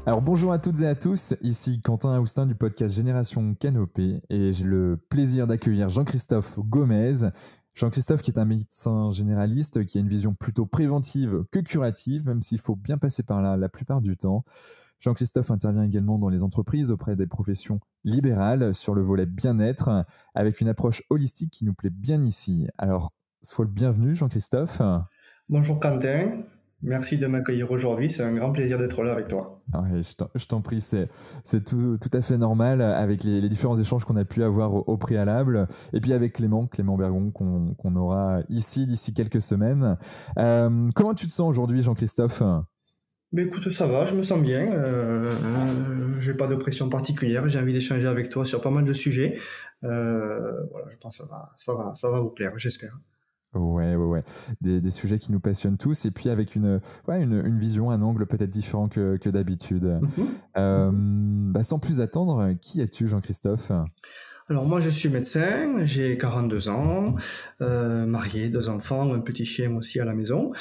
Alors bonjour à toutes et à tous, ici Quentin Aoustin du podcast Génération Canopée et j'ai le plaisir d'accueillir Jean-Christophe Gomez. Jean-Christophe qui est un médecin généraliste qui a une vision plutôt préventive que curative, même s'il faut bien passer par là la plupart du temps. Jean-Christophe intervient également dans les entreprises auprès des professions libérales sur le volet bien-être avec une approche holistique qui nous plaît bien ici. Alors, sois le bienvenu Jean-Christophe. Bonjour Quentin, merci de m'accueillir aujourd'hui, c'est un grand plaisir d'être là avec toi. Ouais, je t'en prie, c'est tout à fait normal avec les différents échanges qu'on a pu avoir au préalable. Et puis avec Clément Bergon qu'on aura ici d'ici quelques semaines. Comment tu te sens aujourd'hui, Jean-Christophe ? Mais écoute, ça va, je me sens bien, j'ai pas de pression particulière, j'ai envie d'échanger avec toi sur pas mal de sujets. Voilà, je pense que ça va vous plaire, j'espère. Ouais. Des sujets qui nous passionnent tous et puis avec une vision, un angle peut-être différent que d'habitude. Sans plus attendre, qui es-tu, Jean-Christophe ? Alors moi je suis médecin, j'ai 42 ans, marié, 2 enfants, un petit chien aussi à la maison.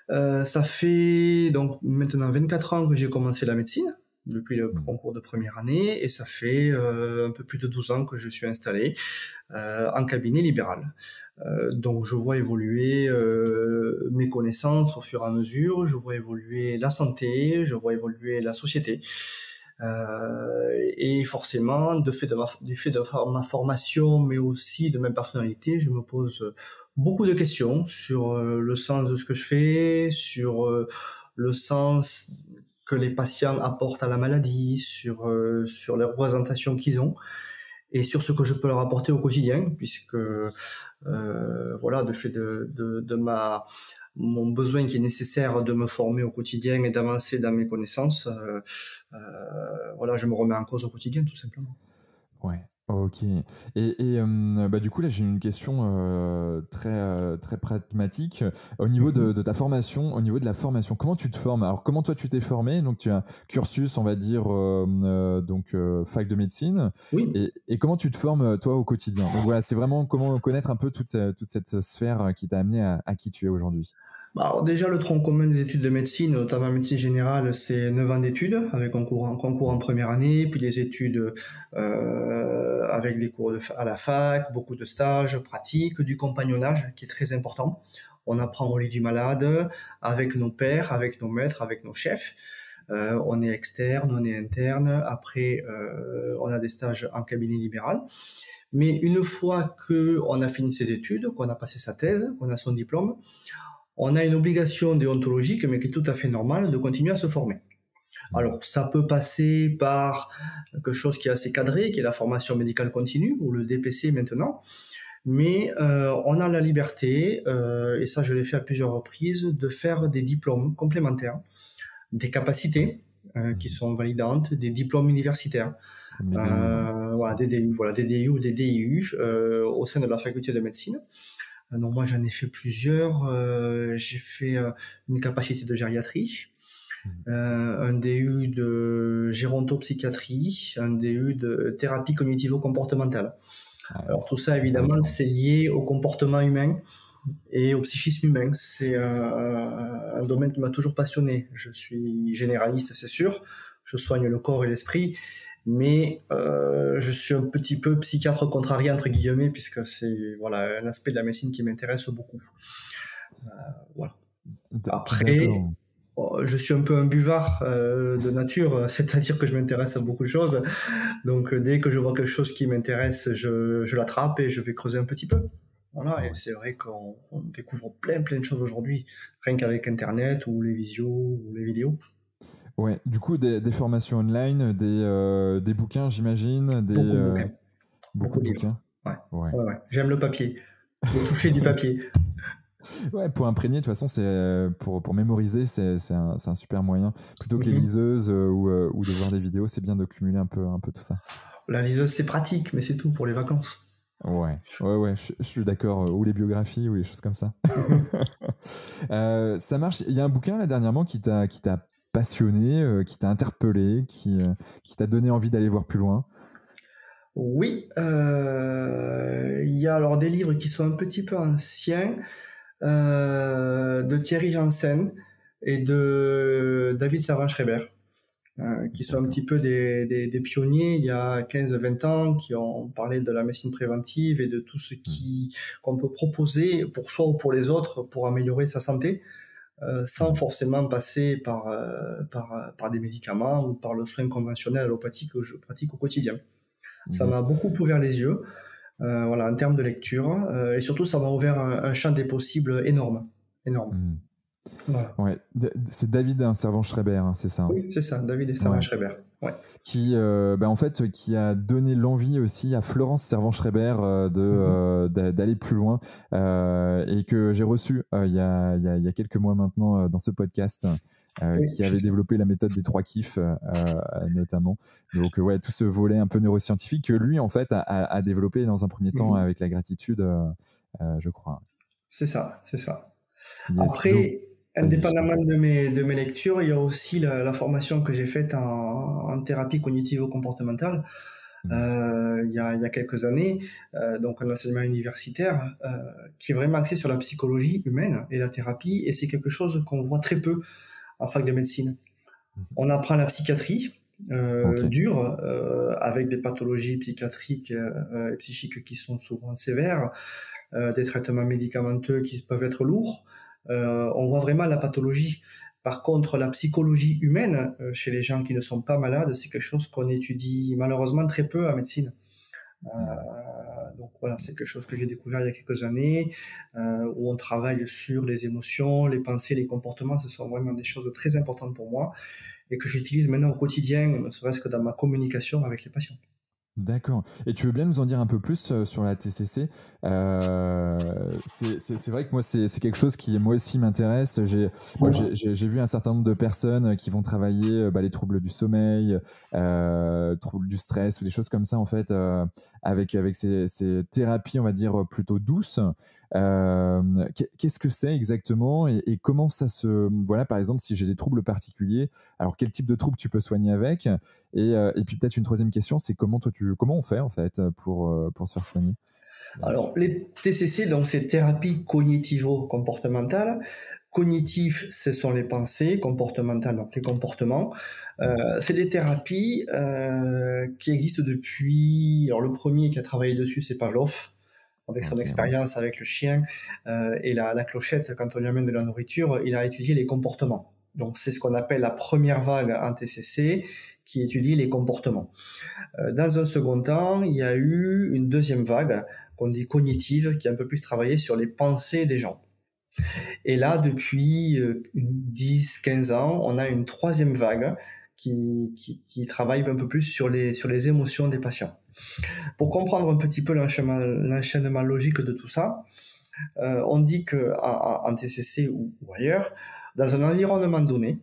Ça fait donc maintenant 24 ans que j'ai commencé la médecine, depuis le concours de première année, et ça fait un peu plus de 12 ans que je suis installé en cabinet libéral. Donc je vois évoluer mes connaissances au fur et à mesure, je vois évoluer la santé, je vois évoluer la société. Et forcément, du fait de ma formation, mais aussi de ma personnalité, je me pose beaucoup de questions sur le sens de ce que je fais, sur le sens que les patients apportent à la maladie, sur les représentations qu'ils ont, et sur ce que je peux leur apporter au quotidien, puisque voilà, de fait de mon besoin qui est nécessaire de me former au quotidien et d'avancer dans mes connaissances, voilà, je me remets en cause au quotidien, tout simplement. Ouais, ok. Du coup, là, j'ai une question très pragmatique. Au niveau de ta formation, au niveau de la formation, comment tu te formes ? Alors, comment toi, tu t'es formé ? Donc, tu as un cursus, on va dire, fac de médecine. Oui. Et comment tu te formes, toi, au quotidien ? Donc, voilà, c'est vraiment comment connaître un peu toute cette sphère qui t'a amené à qui tu es aujourd'hui. Alors déjà, le tronc commun des études de médecine, notamment médecine générale, c'est 9 ans d'études, avec un concours en première année, puis les études avec les cours à la fac, beaucoup de stages, pratiques, du compagnonnage, qui est très important. On apprend au lit du malade, avec nos pairs, avec nos maîtres, avec nos chefs. On est externe, on est interne. Après, on a des stages en cabinet libéral. Mais une fois qu'on a fini ses études, qu'on a passé sa thèse, qu'on a son diplôme, on a une obligation déontologique, mais qui est tout à fait normale, de continuer à se former. Alors, ça peut passer par quelque chose qui est assez cadré, qui est la formation médicale continue, ou le DPC maintenant, mais on a la liberté, et ça je l'ai fait à plusieurs reprises, de faire des diplômes complémentaires, des capacités qui sont validantes, des diplômes universitaires. Des DU ou des DIU au sein de la faculté de médecine. Donc moi j'en ai fait plusieurs. J'ai fait une capacité de gériatrie, un DU de gérontopsychiatrie, un DU de thérapie cognitivo-comportementale. Alors tout ça évidemment c'est lié au comportement humain et au psychisme humain. C'est un domaine qui m'a toujours passionné. Je suis généraliste, c'est sûr. Je soigne le corps et l'esprit. Mais je suis un petit peu psychiatre contrarié entre guillemets, puisque c'est voilà un aspect de la médecine qui m'intéresse beaucoup. Voilà. Après, je suis un peu un buvard de nature, c'est-à-dire que je m'intéresse à beaucoup de choses. Donc dès que je vois quelque chose qui m'intéresse, je l'attrape et je vais creuser un petit peu. Voilà, et c'est vrai qu'on découvre plein de choses aujourd'hui, rien qu'avec Internet ou les visios ou les vidéos. Ouais, du coup, des formations online, des bouquins, j'imagine. Beaucoup de bouquins. Beaucoup de bouquins. Ouais. J'aime le papier. Le toucher du papier. Ouais, pour imprégner, de toute façon, pour mémoriser, c'est un super moyen. Plutôt que les liseuses ou de voir des vidéos, c'est bien de cumuler un peu tout ça. La liseuse, c'est pratique, mais c'est tout pour les vacances. Ouais, je suis d'accord. Ou les biographies, ou les choses comme ça. Ça marche. Il y a un bouquin, là, dernièrement, qui t'a passionné, qui t'a interpellé, qui t'a donné envie d'aller voir plus loin. Oui, il y a alors des livres qui sont un petit peu anciens, de Thierry Janssen et de David Servan-Schreiber. qui sont un petit peu des pionniers il y a 15-20 ans, qui ont parlé de la médecine préventive et de tout ce qu'on peut proposer pour soi ou pour les autres pour améliorer sa santé, sans forcément passer par des médicaments ou par le soin conventionnel allopathique que je pratique au quotidien. Ça m'a beaucoup ouvert les yeux, en termes de lecture, et surtout ça m'a ouvert un champ des possibles énorme. Voilà. Ouais. C'est David Servan-Schreiber, hein, c'est ça. Oui, c'est ça, David Servan-Schreiber. Ouais. Qui a donné l'envie aussi à Florence Servan-Schreiber d'aller plus loin, et que j'ai reçu il y a quelques mois maintenant dans ce podcast, qui avait développé la méthode des 3 kiffs, notamment. Donc tout ce volet un peu neuroscientifique que lui en fait a développé dans un premier temps avec la gratitude, je crois. C'est ça. Yes. Après, indépendamment de mes lectures, il y a aussi la formation que j'ai faite en thérapie cognitivo-comportementale il y a quelques années, donc un enseignement universitaire qui est vraiment axé sur la psychologie humaine et la thérapie, et c'est quelque chose qu'on voit très peu en fac de médecine. On apprend la psychiatrie dure, avec des pathologies psychiatriques et psychiques qui sont souvent sévères, des traitements médicamenteux qui peuvent être lourds. On voit vraiment la pathologie. Par contre, la psychologie humaine chez les gens qui ne sont pas malades, c'est quelque chose qu'on étudie malheureusement très peu en médecine. Donc voilà, c'est quelque chose que j'ai découvert il y a quelques années, où on travaille sur les émotions, les pensées, les comportements. Ce sont vraiment des choses très importantes pour moi et que j'utilise maintenant au quotidien, ne serait-ce que dans ma communication avec les patients. D'accord. Et tu veux bien nous en dire un peu plus sur la TCC? C'est vrai que moi, c'est quelque chose qui, moi aussi, m'intéresse. J'ai vu un certain nombre de personnes qui vont travailler les troubles du sommeil, troubles du stress ou des choses comme ça, en fait, avec ces thérapies, on va dire, plutôt douces. Qu'est-ce que c'est exactement et comment ça se... Voilà, par exemple, si j'ai des troubles particuliers, alors quel type de troubles tu peux soigner avec? Et puis peut-être une troisième question, c'est comment on fait en fait pour se faire soigner? Alors les TCC, donc c'est thérapie cognitivo-comportementale. Cognitif, ce sont les pensées, comportementales, donc les comportements. C'est des thérapies qui existent depuis... Alors le premier qui a travaillé dessus, c'est Pavlov, avec son expérience avec le chien et la clochette. Quand on lui amène de la nourriture, il a étudié les comportements. Donc c'est ce qu'on appelle la première vague en TCC, qui étudie les comportements. Dans un second temps, il y a eu une deuxième vague qu'on dit cognitive, qui a un peu plus travaillé sur les pensées des gens. Et là, depuis 10-15 ans, on a une troisième vague qui travaille un peu plus sur les émotions des patients. Pour comprendre un petit peu l'enchaînement logique de tout ça, on dit qu'en TCC ou ailleurs, dans un environnement donné,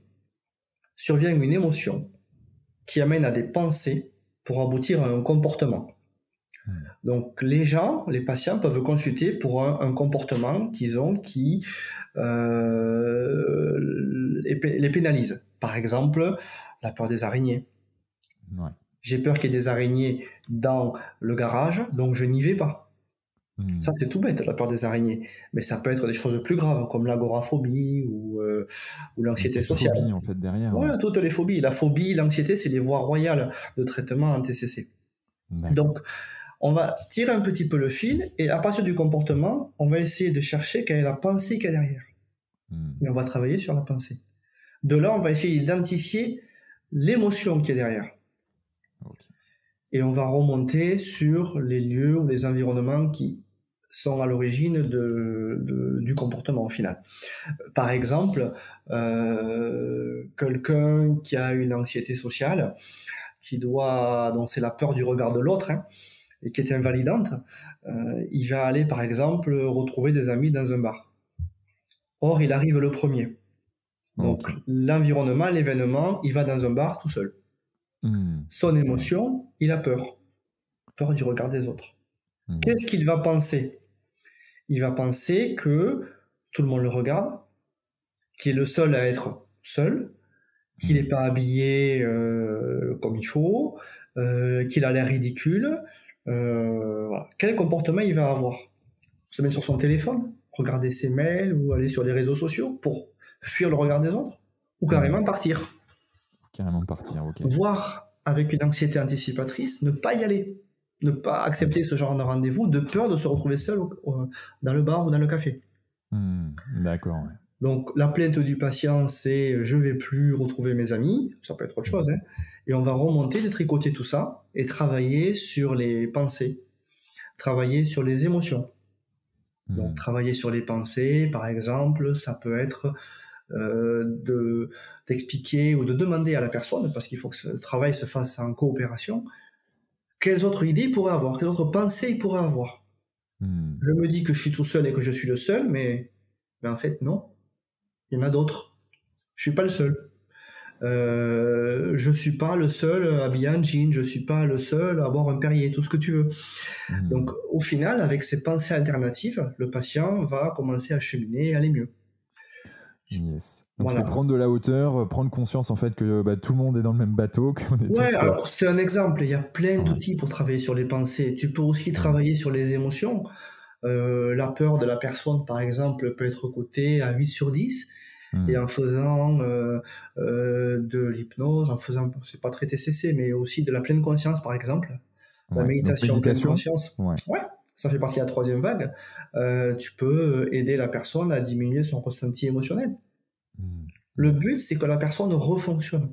survient une émotion qui amène à des pensées pour aboutir à un comportement. Donc les patients peuvent consulter pour un comportement qu'ils ont qui les pénalise. Par exemple, la peur des araignées. Ouais. J'ai peur qu'il y ait des araignées dans le garage, donc je n'y vais pas. Ça, c'est tout bête, la peur des araignées. Mais ça peut être des choses plus graves, comme l'agoraphobie ou l'anxiété sociale. Phobie, en fait, derrière. Voilà, toutes les phobies. La phobie, l'anxiété, c'est les voies royales de traitement en TCC. Donc, on va tirer un petit peu le fil, et à partir du comportement, on va essayer de chercher quelle est la pensée qu'il y a derrière. Et on va travailler sur la pensée. De là, on va essayer d'identifier l'émotion qui est derrière. Et on va remonter sur les lieux ou les environnements qui sont à l'origine du comportement au final. Par exemple, quelqu'un qui a une anxiété sociale, donc c'est la peur du regard de l'autre, et qui est invalidante, il va aller par exemple retrouver des amis dans un bar. Or, il arrive le premier. Donc l'environnement, l'événement, il va dans un bar tout seul. Son émotion, il a peur du regard des autres. Qu'est-ce qu'il va penser? Il va penser que tout le monde le regarde, qu'il est le seul à être seul, qu'il n'est pas habillé comme il faut, qu'il a l'air ridicule. Voilà. Quel comportement il va avoir? Se mettre sur son téléphone, regarder ses mails ou aller sur les réseaux sociaux pour fuir le regard des autres, ou carrément partir. Carrément partir, ok. Voire, avec une anxiété anticipatrice, ne pas y aller. Ne pas accepter ce genre de rendez-vous de peur de se retrouver seul dans le bar ou dans le café. D'accord, ouais. Donc, la plainte du patient, c'est « je vais plus retrouver mes amis », ça peut être autre chose, hein, et on va remonter, détricoter tout ça et travailler sur les pensées, travailler sur les émotions. Donc, travailler sur les pensées, par exemple, ça peut être d'expliquer ou de demander à la personne, parce qu'il faut que le travail se fasse en coopération, quelles autres idées il pourrait avoir, quelles autres pensées il pourrait avoir. Je me dis que je suis tout seul et que je suis le seul, mais en fait, non. Il y en a d'autres. Je suis pas le seul. Je suis pas le seul habillé en jean. Je suis pas le seul à avoir un Perrier, tout ce que tu veux. Donc, au final, avec ces pensées alternatives, le patient va commencer à cheminer et aller mieux. Yes. Donc c'est prendre de la hauteur, prendre conscience en fait que tout le monde est dans le même bateau, qu'on est tous... alors c'est un exemple. Il y a plein d'outils pour travailler sur les pensées. Tu peux aussi travailler sur les émotions. La peur de la personne, par exemple, peut être cotée à 8 sur 10. Et en faisant de l'hypnose, c'est pas très TCC, mais aussi de la pleine conscience, par exemple. La méditation pleine conscience. Ça fait partie de la 3e vague. Tu peux aider la personne à diminuer son ressenti émotionnel. Le but, c'est que la personne refonctionne.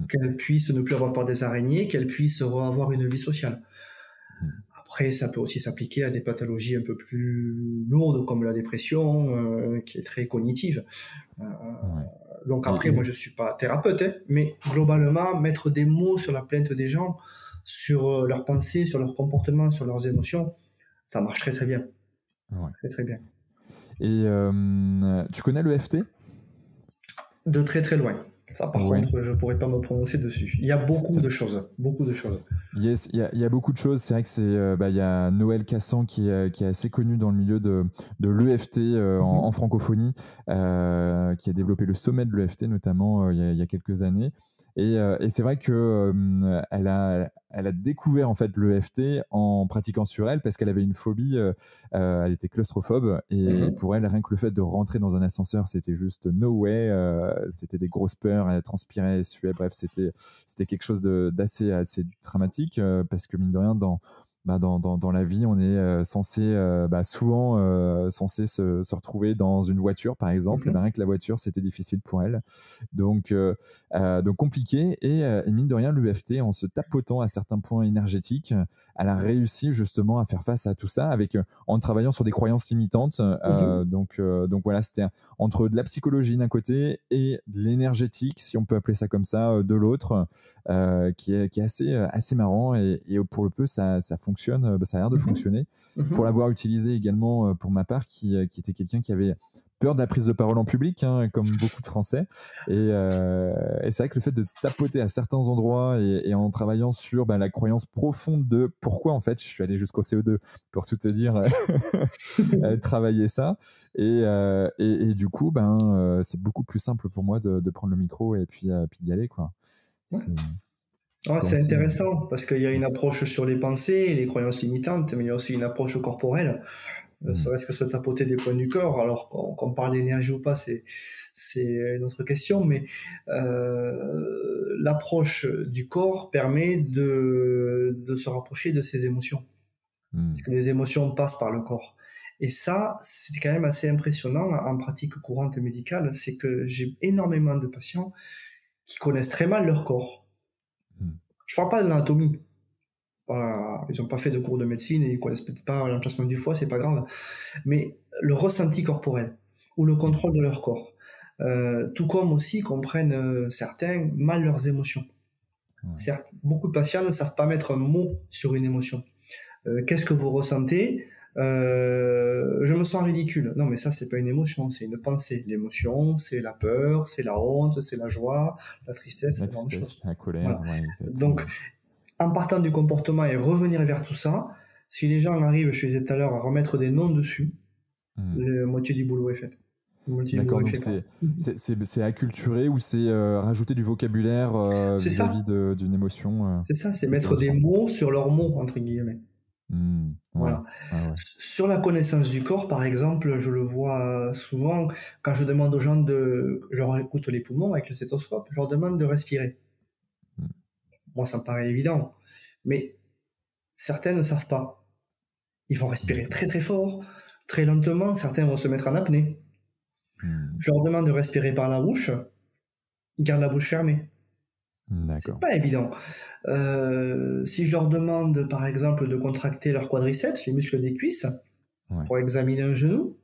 Qu'elle puisse ne plus avoir peur des araignées, qu'elle puisse avoir une vie sociale. Après, ça peut aussi s'appliquer à des pathologies un peu plus lourdes, comme la dépression, qui est très cognitive. Donc après, moi, je suis pas thérapeute, hein, mais globalement, mettre des mots sur la plainte des gens, sur leurs pensées, sur leurs comportements, sur leurs émotions, ça marche très très bien. Très très bien. Et tu connais l'EFT ? De très très loin. Ça, par contre, je ne pourrais pas me prononcer dessus. Il y a beaucoup de choses. Yes, il y a beaucoup de choses. C'est vrai que il y a Noël Cassan qui est assez connu dans le milieu de l'EFT en francophonie, qui a développé le sommet de l'EFT notamment il y a quelques années. Et c'est vrai que elle a découvert en fait l'EFT en pratiquant sur elle parce qu'elle avait une phobie. Elle était claustrophobe et pour elle, rien que le fait de rentrer dans un ascenseur, c'était juste no way. C'était des grosses peurs. Elle transpirait, elle suait. Bref, c'était quelque chose d'assez dramatique parce que mine de rien, dans la vie, on est souvent censé se retrouver dans une voiture, par exemple. Et rien que la voiture, c'était difficile pour elle. Donc compliqué. Et mine de rien, l'EFT, en se tapotant à certains points énergétiques, elle a réussi justement à faire face à tout ça en travaillant sur des croyances limitantes. Donc voilà, c'était entre de la psychologie d'un côté et de l'énergétique, si on peut appeler ça comme ça, de l'autre, qui est assez marrant. Et pour le peu, ça fonctionne, ça a l'air de fonctionner. Pour l'avoir utilisé également pour ma part, qui était quelqu'un qui avait peur de la prise de parole en public, hein, comme beaucoup de Français. Et c'est vrai que le fait de se tapoter à certains endroits et en travaillant sur la croyance profonde de pourquoi, en fait, je suis allé jusqu'au CO2 pour tout te dire, travailler ça. Et du coup, c'est beaucoup plus simple pour moi de prendre le micro et puis d'y aller, quoi. C'est intéressant parce qu'il y a une approche sur les pensées, les croyances limitantes, mais il y a aussi une approche corporelle. Serait-ce que se tapoter des points du corps, alors qu'on parle d'énergie ou pas, c'est une autre question, mais l'approche du corps permet de se rapprocher de ses émotions. Parce que les émotions passent par le corps. Et ça, c'est quand même assez impressionnant en pratique courante médicale, c'est que j'ai énormément de patients qui connaissent très mal leur corps. Je parle pas de l'anatomie. Voilà, ils n'ont pas fait de cours de médecine et ils connaissent peut-être pas l'emplacement du foie, c'est pas grave. Mais le ressenti corporel ou le contrôle de leur corps, tout comme aussi comprennent certains mal leurs émotions. Certes, beaucoup de patients ne savent pas mettre un mot sur une émotion. Qu'est-ce que vous ressentez ? Je me sens ridicule. Non, mais ça, c'est pas une émotion, c'est une pensée. L'émotion, c'est la peur, c'est la honte, c'est la joie, la tristesse, c'est la même chose. La colère. Voilà. Donc, en partant du comportement et revenir vers tout ça, si les gens arrivent, je disais tout à l'heure, à remettre des noms dessus, la moitié du boulot est fait. D'accord, donc c'est acculturer ou c'est rajouter du vocabulaire vis-à-vis d'une émotion. C'est ça, c'est mettre des mots sur leurs mots, entre guillemets. Ouais, Voilà. ouais. Sur la connaissance du corps, par exemple, je le vois souvent quand je demande aux gens je leur écoute les poumons avec le stéthoscope, je leur demande de respirer. Mm. Moi, ça me paraît évident, mais certains ne savent pas. Ils vont respirer très très fort, très lentement, certains vont se mettre en apnée. Mm. Je leur demande de respirer par la bouche, ils gardent la bouche fermée. C'est D'accord. pas évident. Si je leur demande, par exemple, de contracter leurs quadriceps, les muscles des cuisses, Ouais. pour examiner un genou,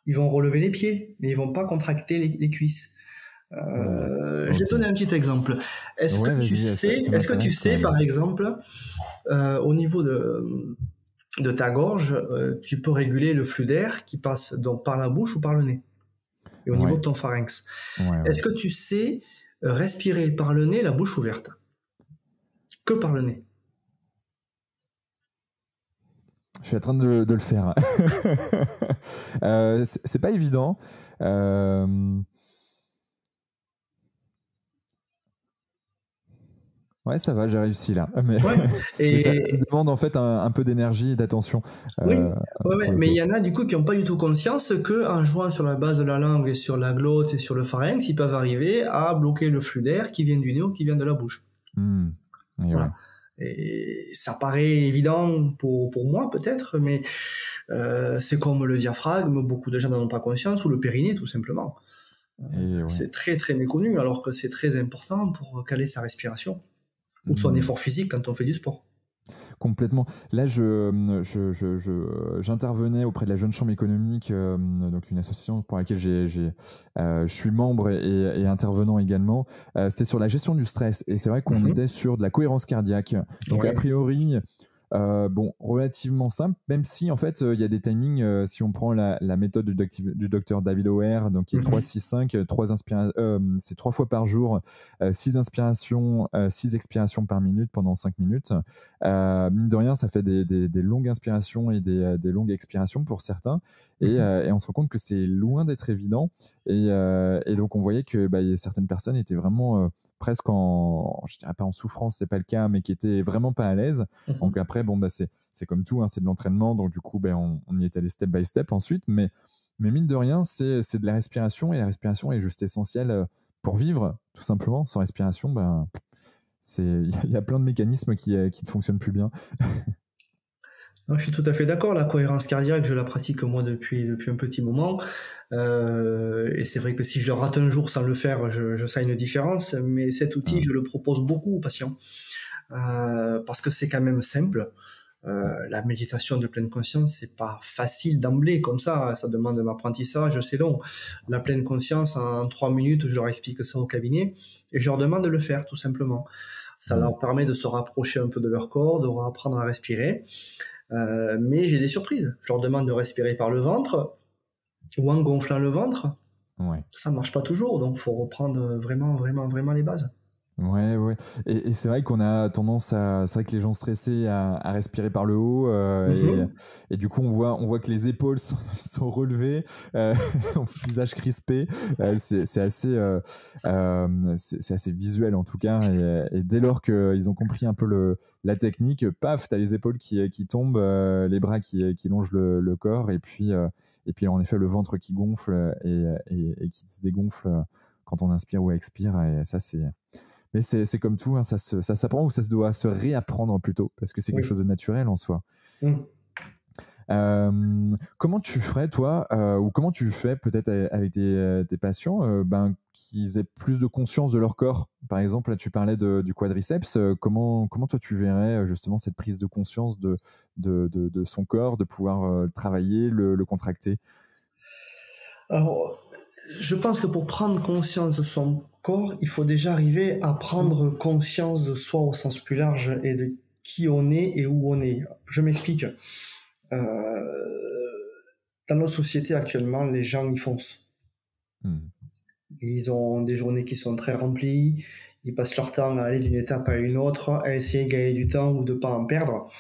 ils vont relever les pieds, mais ils vont pas contracter les cuisses. Je vais te Ok. donner un petit exemple. Ouais, vas-y, ça Est-ce que tu m'intéresse quand sais, même. par exemple, au niveau de ta gorge, tu peux réguler le flux d'air qui passe donc par la bouche ou par le nez, et au niveau Ouais, de ton pharynx. ouais. Est-ce que tu sais respirer par le nez, la bouche ouverte, que par le nez? Je suis en train de le faire. C'est pas évident. Euh, Ouais, ça va, j'ai réussi là. Ouais. Mais ça me Et demande en fait un peu d'énergie et d'attention oui, ouais, pour ouais. le Mais il coup. y en a du coup qui n'ont pas du tout conscience que en jouant sur la base de la langue et sur la glotte et sur le pharynx, ils peuvent arriver à bloquer le flux d'air qui vient du nez ou qui vient de la bouche. Hmm. Et ouais. Voilà. Et ça paraît évident pour moi peut-être, mais c'est comme le diaphragme, beaucoup de gens n'en ont pas conscience, ou le périnée tout simplement. Et ouais. C'est très très méconnu alors que c'est très important pour caler sa respiration ou son Hmm. effort physique quand on fait du sport. Complètement. Là, j'intervenais auprès de la Jeune Chambre économique, donc une association pour laquelle je suis membre et intervenant également. C'est sur la gestion du stress. Et c'est vrai qu'on Mhm. était sur de la cohérence cardiaque. Donc, a Ouais. priori, bon, relativement simple, même si en fait, il y a des timings. Si on prend la méthode du docteur David O'Hare, donc qui est Mhm. 3-6-5, c'est 3 fois par jour, 6 inspirations, 6 expirations par minute pendant 5 minutes. Mine de rien, ça fait des longues inspirations et des longues expirations pour certains. Mhm. Et on se rend compte que c'est loin d'être évident. Et donc, on voyait que certaines personnes étaient vraiment presque je dirais pas en souffrance, c'est pas le cas, mais qui étaient vraiment pas à l'aise. Donc Mhm. après, bon, c'est comme tout, hein, c'est de l'entraînement. Donc du coup, on y est allé step by step ensuite. Mais mine de rien, c'est de la respiration. Et la respiration est juste essentielle pour vivre, tout simplement. Sans respiration, il y a plein de mécanismes qui ne fonctionnent plus bien. Non, je suis tout à fait d'accord. La cohérence cardiaque, je la pratique moi depuis un petit moment. Et c'est vrai que si je rate un jour sans le faire, je sens une différence. Mais cet outil, Hum, je le propose beaucoup aux patients parce que c'est quand même simple. La méditation de pleine conscience, c'est pas facile d'emblée comme ça. Ça demande un apprentissage, c'est long. La pleine conscience, en 3 minutes, je leur explique ça au cabinet et je leur demande de le faire tout simplement. Ça hum. leur permet de se rapprocher un peu de leur corps, de réapprendre à respirer. Mais j'ai des surprises. Je leur demande de respirer par le ventre ou en gonflant le ventre. Ouais. Ça marche pas toujours, donc faut reprendre vraiment, vraiment, vraiment les bases. Ouais, ouais. Et c'est vrai qu'on a tendance c'est vrai que les gens stressés à respirer par le haut, Mhm. et du coup on voit que les épaules sont relevées, au visage crispé. C'est assez, c'est assez visuel en tout cas. Et dès lors qu'ils ont compris un peu la technique, paf, t'as les épaules qui tombent, les bras qui longent le corps, et puis en effet le ventre qui gonfle et qui se dégonfle quand on inspire ou expire. Et ça mais c'est comme tout, hein, ça s'apprend ou ça se doit se réapprendre plutôt, parce que c'est quelque Oui. chose de naturel en soi. Mhm. Comment tu ferais, toi, ou comment tu fais peut-être avec tes patients, qu'ils aient plus de conscience de leur corps? Par exemple, là, tu parlais du quadriceps. Comment toi, tu verrais justement cette prise de conscience de son corps, de pouvoir le travailler, le contracter? Alors, je pense que pour prendre conscience de son corps, il faut déjà arriver à prendre conscience de soi au sens plus large et de qui on est et où on est. Je m'explique. Dans nos sociétés actuellement, les gens y foncent. Hmm. Ils ont des journées qui sont très remplies. Ils passent leur temps à aller d'une étape à une autre, à essayer de gagner du temps ou de pas en perdre.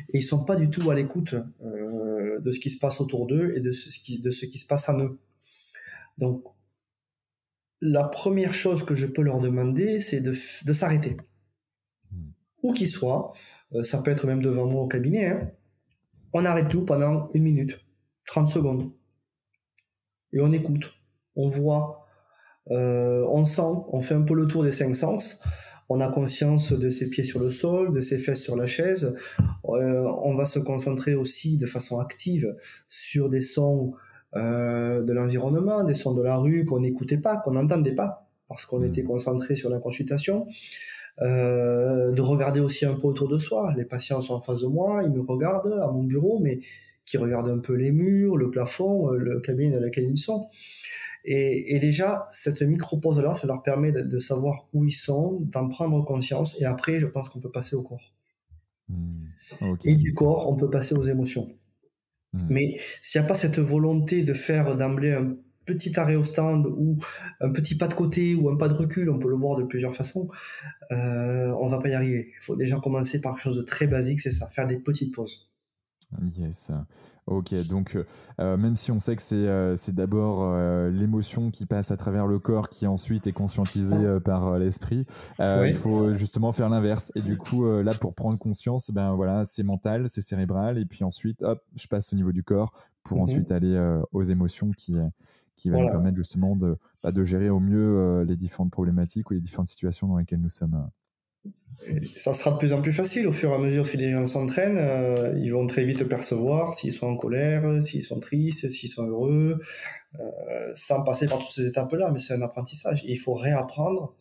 Et ils sont pas du tout à l'écoute de ce qui se passe autour d'eux et de ce qui se passe en eux. Donc, la première chose que je peux leur demander, c'est de s'arrêter. Hmm. Où qu'ils soient, ça peut être même devant moi au cabinet, hein. On arrête tout pendant 1 minute, 30 secondes. Et on écoute, on voit, on sent, on fait un peu le tour des 5 sens. On a conscience de ses pieds sur le sol, de ses fesses sur la chaise. On va se concentrer aussi de façon active sur des sons de l'environnement, des sons de la rue qu'on n'écoutait pas, qu'on n'entendait pas, parce qu'on était concentré sur la consultation. De regarder aussi un peu autour de soi. Les patients sont en face de moi, ils me regardent à mon bureau, mais qui regardent un peu les murs, le plafond, le cabinet dans lequel ils sont. Et déjà, cette micro-pause-là, ça leur permet de savoir où ils sont, d'en prendre conscience, et après, je pense qu'on peut passer au corps. Okay. Et du corps, on peut passer aux émotions. Mais s'il n'y a pas cette volonté de faire d'emblée un petit arrêt au stand ou un petit pas de côté ou un pas de recul, on peut le voir de plusieurs façons, on va pas y arriver. Il faut déjà commencer par quelque chose de très basique, c'est ça, faire des petites pauses. Yes. Ok, donc même si on sait que c'est d'abord l'émotion qui passe à travers le corps qui ensuite est conscientisée par l'esprit, il faut justement faire l'inverse. Et du coup, là, pour prendre conscience, ben voilà, c'est mental, c'est cérébral, et puis ensuite, hop, je passe au niveau du corps pour ensuite aller aux émotions qui va nous permettre justement de gérer au mieux les différentes problématiques ou les différentes situations dans lesquelles nous sommes. Ça sera de plus en plus facile au fur et à mesure si les gens s'entraînent. Ils vont très vite percevoir s'ils sont en colère, s'ils sont tristes, s'ils sont heureux, sans passer par toutes ces étapes-là. Mais c'est un apprentissage. Et il faut réapprendre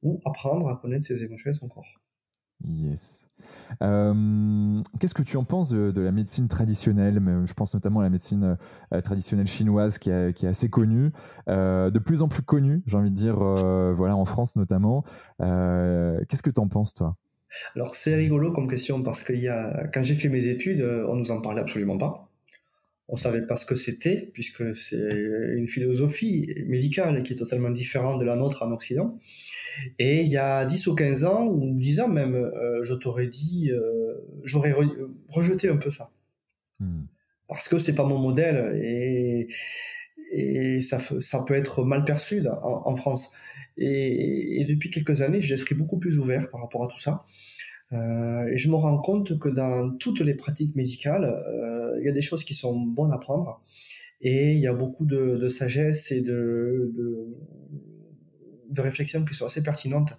ou apprendre à connaître ses émotions et son corps. Yes. Qu'est-ce que tu en penses de la médecine traditionnelle? Je pense notamment à la médecine traditionnelle chinoise qui est assez connue, de plus en plus connue, j'ai envie de dire, voilà, en France notamment. Qu'est-ce que tu en penses, toi? Alors, c'est rigolo comme question parce que quand j'ai fait mes études, on nous en parlait absolument pas. On savait pas ce que c'était, puisque c'est une philosophie médicale qui est totalement différente de la nôtre en Occident. Et il y a 10 ou 15 ans, ou 10 ans même, je t'aurais dit, j'aurais rejeté un peu ça. Parce que c'est pas mon modèle, et ça peut être mal perçu en France. Et depuis quelques années, j'ai l'esprit beaucoup plus ouvert par rapport à tout ça. Et je me rends compte que dans toutes les pratiques médicales, il y a des choses qui sont bonnes à prendre, et il y a beaucoup de sagesse et de réflexions qui sont assez pertinentes.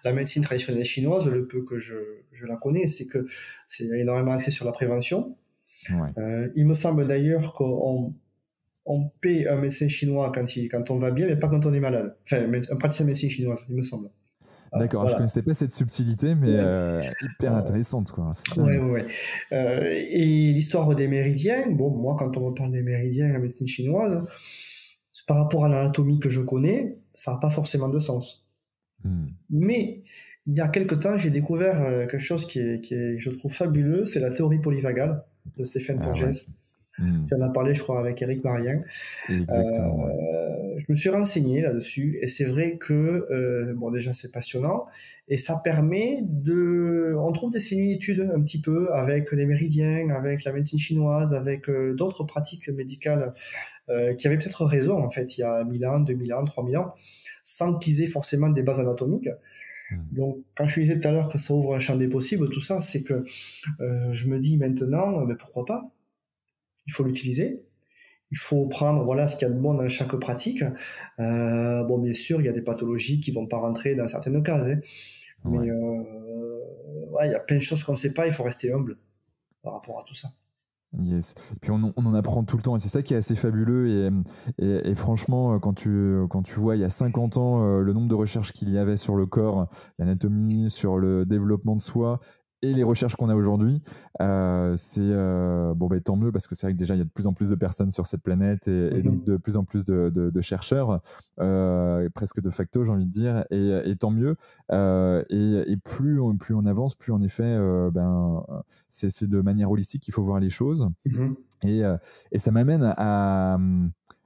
La médecine traditionnelle chinoise, le peu que je la connais, c'est que c'est énormément axé sur la prévention. Il me semble d'ailleurs qu'on paie un médecin chinois quand on va bien, mais pas quand on est malade. Enfin, un praticien de médecine chinoise, il me semble. D'accord, voilà. Je ne connaissais pas cette subtilité, mais hyper intéressante, quoi. Ouais. Et l'histoire des méridiens, bon, moi, quand on me parle des méridiens en médecine chinoise, par rapport à l'anatomie que je connais, ça n'a pas forcément de sens. Mais il y a quelque temps, j'ai découvert quelque chose qui est, je trouve, fabuleux, c'est la théorie polyvagale de Stéphane Porges. Tu en as parlé, je crois, avec Éric Marien. Exactement. Je me suis renseigné là-dessus, et c'est vrai que, bon, déjà, c'est passionnant, et ça permet on trouve des similitudes un petit peu avec les méridiens, avec la médecine chinoise, avec d'autres pratiques médicales qui avaient peut-être raison, en fait, il y a 1000 ans, 2000 ans, 3000 ans, sans qu'ils aient forcément des bases anatomiques. Donc, quand je disais tout à l'heure que ça ouvre un champ des possibles, tout ça, c'est que je me dis maintenant, mais pourquoi pas? Il faut l'utiliser. Il faut prendre ce qu'il y a de bon dans chaque pratique. Bon, bien sûr, il y a des pathologies qui vont pas rentrer dans certaines cases, hein. Mais il y a plein de choses qu'on ne sait pas. Il faut rester humble par rapport à tout ça. Yes. Et puis on en apprend tout le temps, et c'est ça qui est assez fabuleux. Et franchement, quand tu vois il y a 50 ans le nombre de recherches qu'il y avait sur le corps, l'anatomie, sur le développement de soi, et les recherches qu'on a aujourd'hui, c'est tant mieux, parce que c'est vrai que déjà il y a de plus en plus de personnes sur cette planète, et donc de plus en plus de chercheurs, presque de facto, j'ai envie de dire, et tant mieux. Et plus on avance, plus en effet, c'est de manière holistique qu'il faut voir les choses. Et ça m'amène à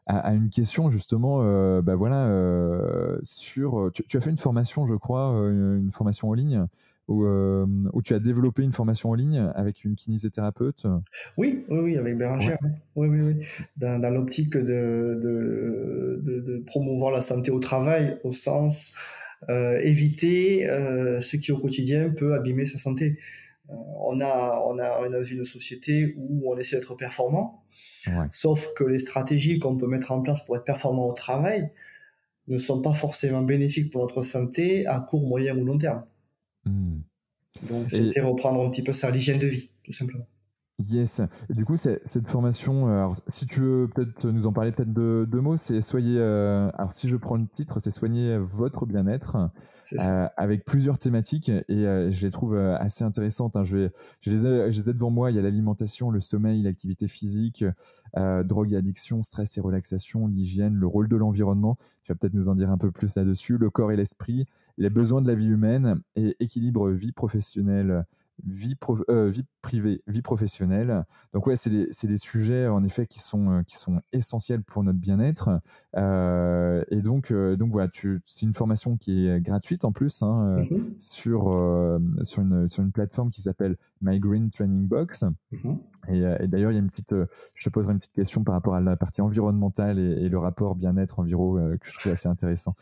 une question justement, sur... Tu as fait une formation, je crois, une formation en ligne, où tu as développé une formation en ligne avec une kinésithérapeute. Oui, avec Bérangère. Ouais. Oui. Dans l'optique de promouvoir la santé au travail, au sens éviter ce qui au quotidien peut abîmer sa santé. On est dans une société où on essaie d'être performant, sauf que les stratégies qu'on peut mettre en place pour être performant au travail ne sont pas forcément bénéfiques pour notre santé à court, moyen ou long terme. Donc, c'était reprendre un petit peu ça, l'hygiène de vie, tout simplement. Yes. Et du coup, cette formation, alors, si tu veux peut-être nous en parler peut-être deux mots, c'est alors si je prends le titre, c'est soigner votre bien-être avec plusieurs thématiques et je les trouve assez intéressantes. Hein. Je les ai devant moi. Il y a l'alimentation, le sommeil, l'activité physique, drogue et addiction, stress et relaxation, l'hygiène, le rôle de l'environnement. Tu vas peut-être nous en dire un peu plus là-dessus. Le corps et l'esprit, les besoins de la vie humaine et équilibre vie professionnelle. Vie privée, vie professionnelle. Donc ouais, c'est des sujets en effet qui sont essentiels pour notre bien-être. Et donc voilà, c'est une formation qui est gratuite en plus sur une plateforme qui s'appelle My Green Training Box. Et d'ailleurs, il y a je te poserai une petite question par rapport à la partie environnementale et le rapport bien-être enviro que je trouve assez intéressant.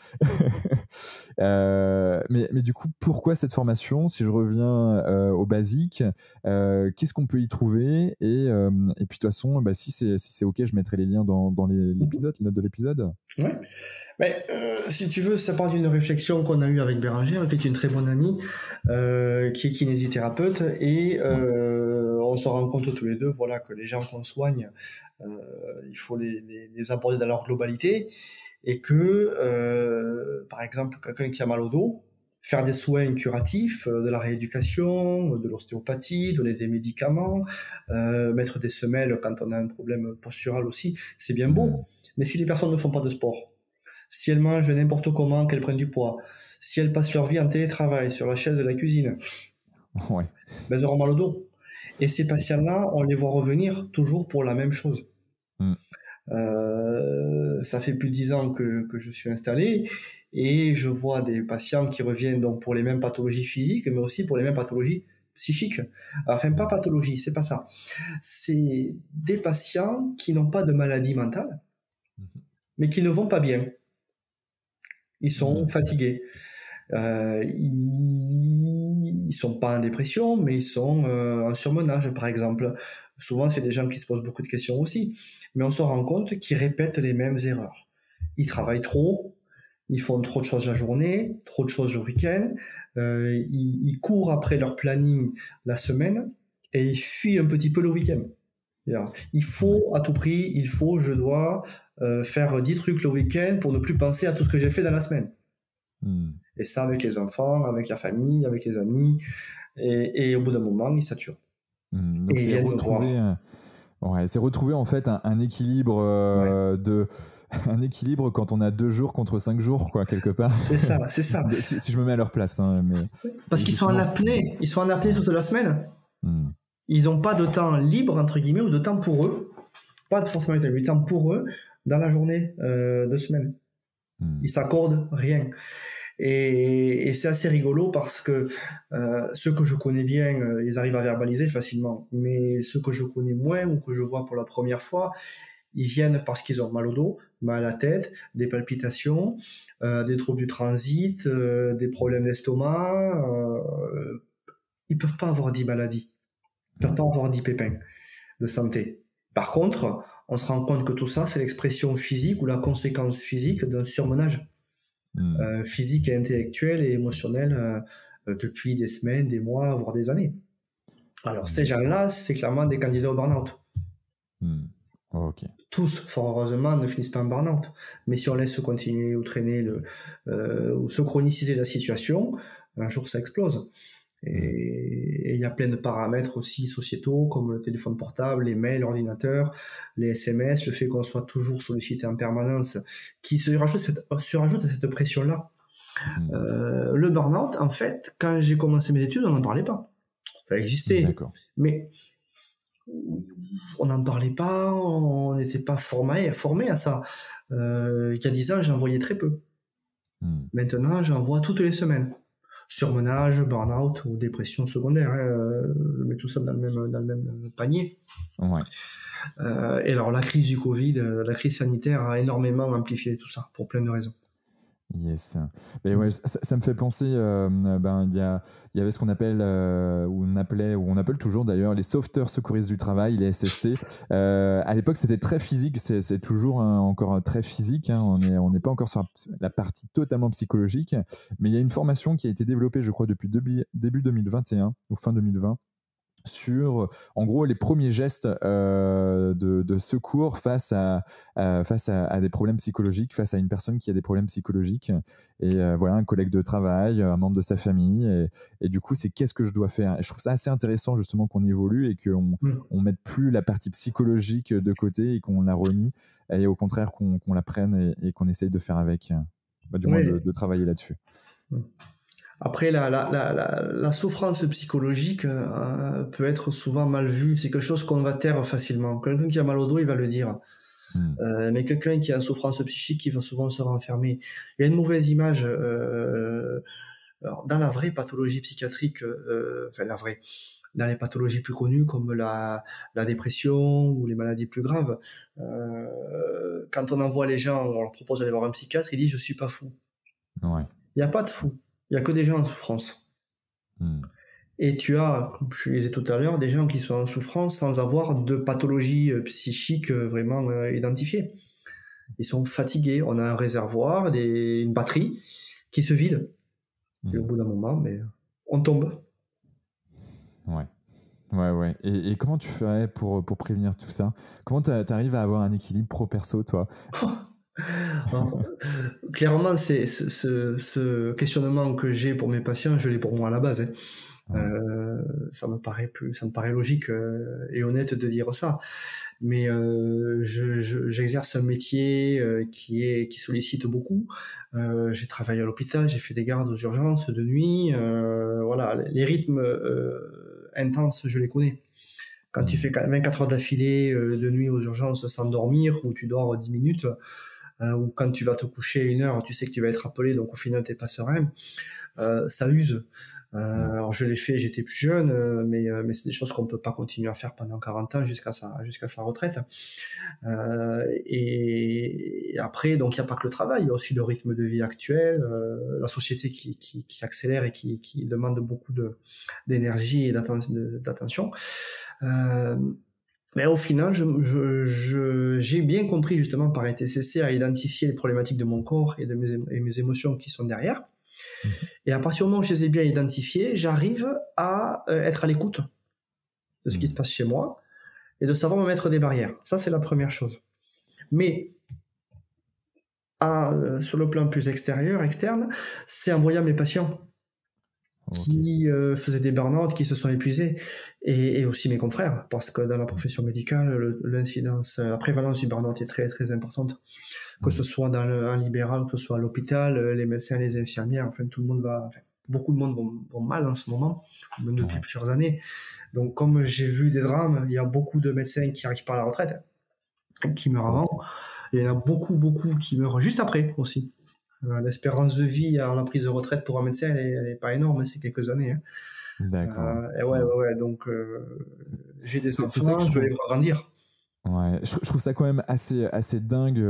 Mais du coup, pourquoi cette formation? Si je reviens au basique, qu'est-ce qu'on peut y trouver? Et puis de toute façon, si c'est OK, je mettrai les liens dans l'épisode, les notes de l'épisode. Ouais. Mais, si tu veux, ça part d'une réflexion qu'on a eue avec Bérangère, qui est une très bonne amie, qui est kinésithérapeute, et on se rend compte tous les deux, voilà, que les gens qu'on soigne, il faut les aborder dans leur globalité, et que, par exemple, quelqu'un qui a mal au dos, faire des soins curatifs, de la rééducation, de l'ostéopathie, donner des médicaments, mettre des semelles quand on a un problème postural aussi, c'est bien beau. Mais si les personnes ne font pas de sport, si elles mangent n'importe comment, qu'elles prennent du poids, si elles passent leur vie en télétravail sur la chaise de la cuisine, elles auront mal au dos. Et ces patients-là, on les voit revenir toujours pour la même chose. Ça fait plus de 10 ans que je suis installé et je vois des patients qui reviennent donc pour les mêmes pathologies physiques, mais aussi pour les mêmes pathologies psychiques. Enfin, pas pathologie, c'est pas ça. C'est des patients qui n'ont pas de maladie mentale, mais qui ne vont pas bien. Ils sont fatigués. Ils sont pas en dépression, mais ils sont en surmenage, par exemple. Souvent, c'est des gens qui se posent beaucoup de questions aussi. Mais on se rend compte qu'ils répètent les mêmes erreurs. Ils travaillent trop, ils font trop de choses la journée, trop de choses le week-end, ils courent après leur planning la semaine et ils fuient un petit peu le week-end. Il faut à tout prix, je dois faire 10 trucs le week-end pour ne plus penser à tout ce que j'ai fait dans la semaine. Et ça avec les enfants, avec la famille, avec les amis, et au bout d'un moment, ils saturent. Donc c'est retrouver en fait un équilibre un équilibre quand on a 2 jours contre 5 jours, quoi, quelque part. C'est ça. si je me mets à leur place. Parce qu'ils sont en apnée. Ils sont en apnée toute la semaine. Ils n'ont pas de temps libre, entre guillemets, ou de temps pour eux. Pas forcément du temps pour eux dans la journée de semaine. Ils s'accordent rien. Et c'est assez rigolo parce que ceux que je connais bien, ils arrivent à verbaliser facilement. Mais ceux que je connais moins ou que je vois pour la première fois, ils viennent parce qu'ils ont mal au dos, mal à la tête, des palpitations, des troubles du transit, des problèmes d'estomac. Ils peuvent pas avoir 10 maladies. Ils peuvent pas avoir 10 pépins de santé. Par contre, on se rend compte que tout ça, c'est l'expression physique ou la conséquence physique d'un surmenage. Physique et intellectuel et émotionnel depuis des semaines, des mois, voire des années. Alors ces gens-là, c'est clairement des candidats au burn-out. Tous, fort heureusement, ne finissent pas en burn-out. Mais si on laisse continuer ou traîner ou se chroniciser la situation, un jour ça explose. Et il y a plein de paramètres aussi sociétaux comme le téléphone portable, les mails, l'ordinateur, les SMS, le fait qu'on soit toujours sollicité en permanence, qui se rajoute à cette pression-là. Le burn-out, en fait, quand j'ai commencé mes études, on n'en parlait pas. Ça existait, mais on n'en parlait pas, on n'était pas formé à ça. Il y a 10 ans, j'en voyais très peu. Maintenant, j'en vois toutes les semaines. Surmenage, burn-out ou dépression secondaire, je mets tout ça dans le même panier. Et alors la crise du Covid, la crise sanitaire a énormément amplifié tout ça pour plein de raisons. Yes. Mais ouais, ça me fait penser, il y avait ce qu'on appelle, ou on appelle toujours d'ailleurs les sauveteurs secouristes du travail, les SST. À l'époque, c'était très physique, c'est toujours encore très physique, hein. On n'est pas encore sur la partie totalement psychologique, mais il y a une formation qui a été développée, je crois, depuis début 2021 ou fin 2020 sur, en gros, les premiers gestes de secours face à des problèmes psychologiques, face à une personne qui a des problèmes psychologiques. Et voilà, un collègue de travail, un membre de sa famille. Et du coup, c'est qu'est-ce que je dois faire? Et je trouve ça assez intéressant, justement, qu'on évolue et qu'on ne mette plus la partie psychologique de côté et qu'on la renie. Et au contraire, qu'on la prenne et qu'on essaye de faire avec. Du moins, de travailler là-dessus. Après, la souffrance psychologique peut être souvent mal vue. C'est quelque chose qu'on va taire facilement. Quelqu'un qui a mal au dos, il va le dire. Mais quelqu'un qui a une souffrance psychique, il va souvent se renfermer. Il y a une mauvaise image. Alors, dans la vraie pathologie psychiatrique, dans les pathologies plus connues comme la dépression ou les maladies plus graves, quand on envoie les gens, on leur propose d'aller voir un psychiatre, il dit « je suis pas fou ». Ouais. Il n'y a pas de fou. Il n'y a que des gens en souffrance. Et tu as, comme je le disais tout à l'heure, des gens qui sont en souffrance sans avoir de pathologie psychique vraiment identifiée. Ils sont fatigués. On a un réservoir, une batterie qui se vide. Et au bout d'un moment, on tombe. Ouais. Et comment tu ferais pour prévenir tout ça? Comment tu arrives à avoir un équilibre pro-perso, toi? Alors, clairement, c'est ce questionnement que j'ai pour mes patients, je l'ai pour moi à la base. Ça me paraît logique et honnête de dire ça. Mais j'exerce un métier qui sollicite beaucoup. J'ai travaillé à l'hôpital, j'ai fait des gardes aux urgences de nuit. Voilà, les rythmes intenses, je les connais. Quand tu fais 24 heures d'affilée de nuit aux urgences sans dormir, ou tu dors 10 minutes, ou quand tu vas te coucher à 1 heure, tu sais que tu vas être appelé, donc au final t'es pas serein, ça use. Alors je l'ai fait, j'étais plus jeune, mais c'est des choses qu'on peut pas continuer à faire pendant 40 ans jusqu'à sa retraite. Et après, donc il n'y a pas que le travail, il y a aussi le rythme de vie actuel, la société qui accélère et qui demande beaucoup d'énergie et d'attention. Mais au final, j'ai bien compris justement par ETCC à identifier les problématiques de mon corps et de mes émotions qui sont derrière. Et à partir du moment où je les ai bien identifiées, j'arrive à être à l'écoute de ce qui se passe chez moi et de savoir me mettre des barrières. Ça, c'est la première chose. Mais sur le plan plus externe, c'est en voyant mes patients qui faisaient des burn-out, qui se sont épuisés, et aussi mes confrères, parce que dans la profession médicale, l'incidence, la prévalence du burn-out est très très importante, que ce soit en libéral, que ce soit à l'hôpital, les médecins, les infirmières, enfin tout le monde beaucoup de monde vont mal en ce moment, même depuis plusieurs années. Donc comme j'ai vu des drames, il y a beaucoup de médecins qui n'arrivent pas à la retraite, qui meurent avant, et il y en a beaucoup qui meurent juste après aussi. L'espérance de vie à la prise de retraite pour un médecin, elle est pas énorme, c'est quelques années. D'accord. Ouais, donc j'ai des enfants, je dois les voir grandir. Ouais, je trouve ça quand même assez dingue.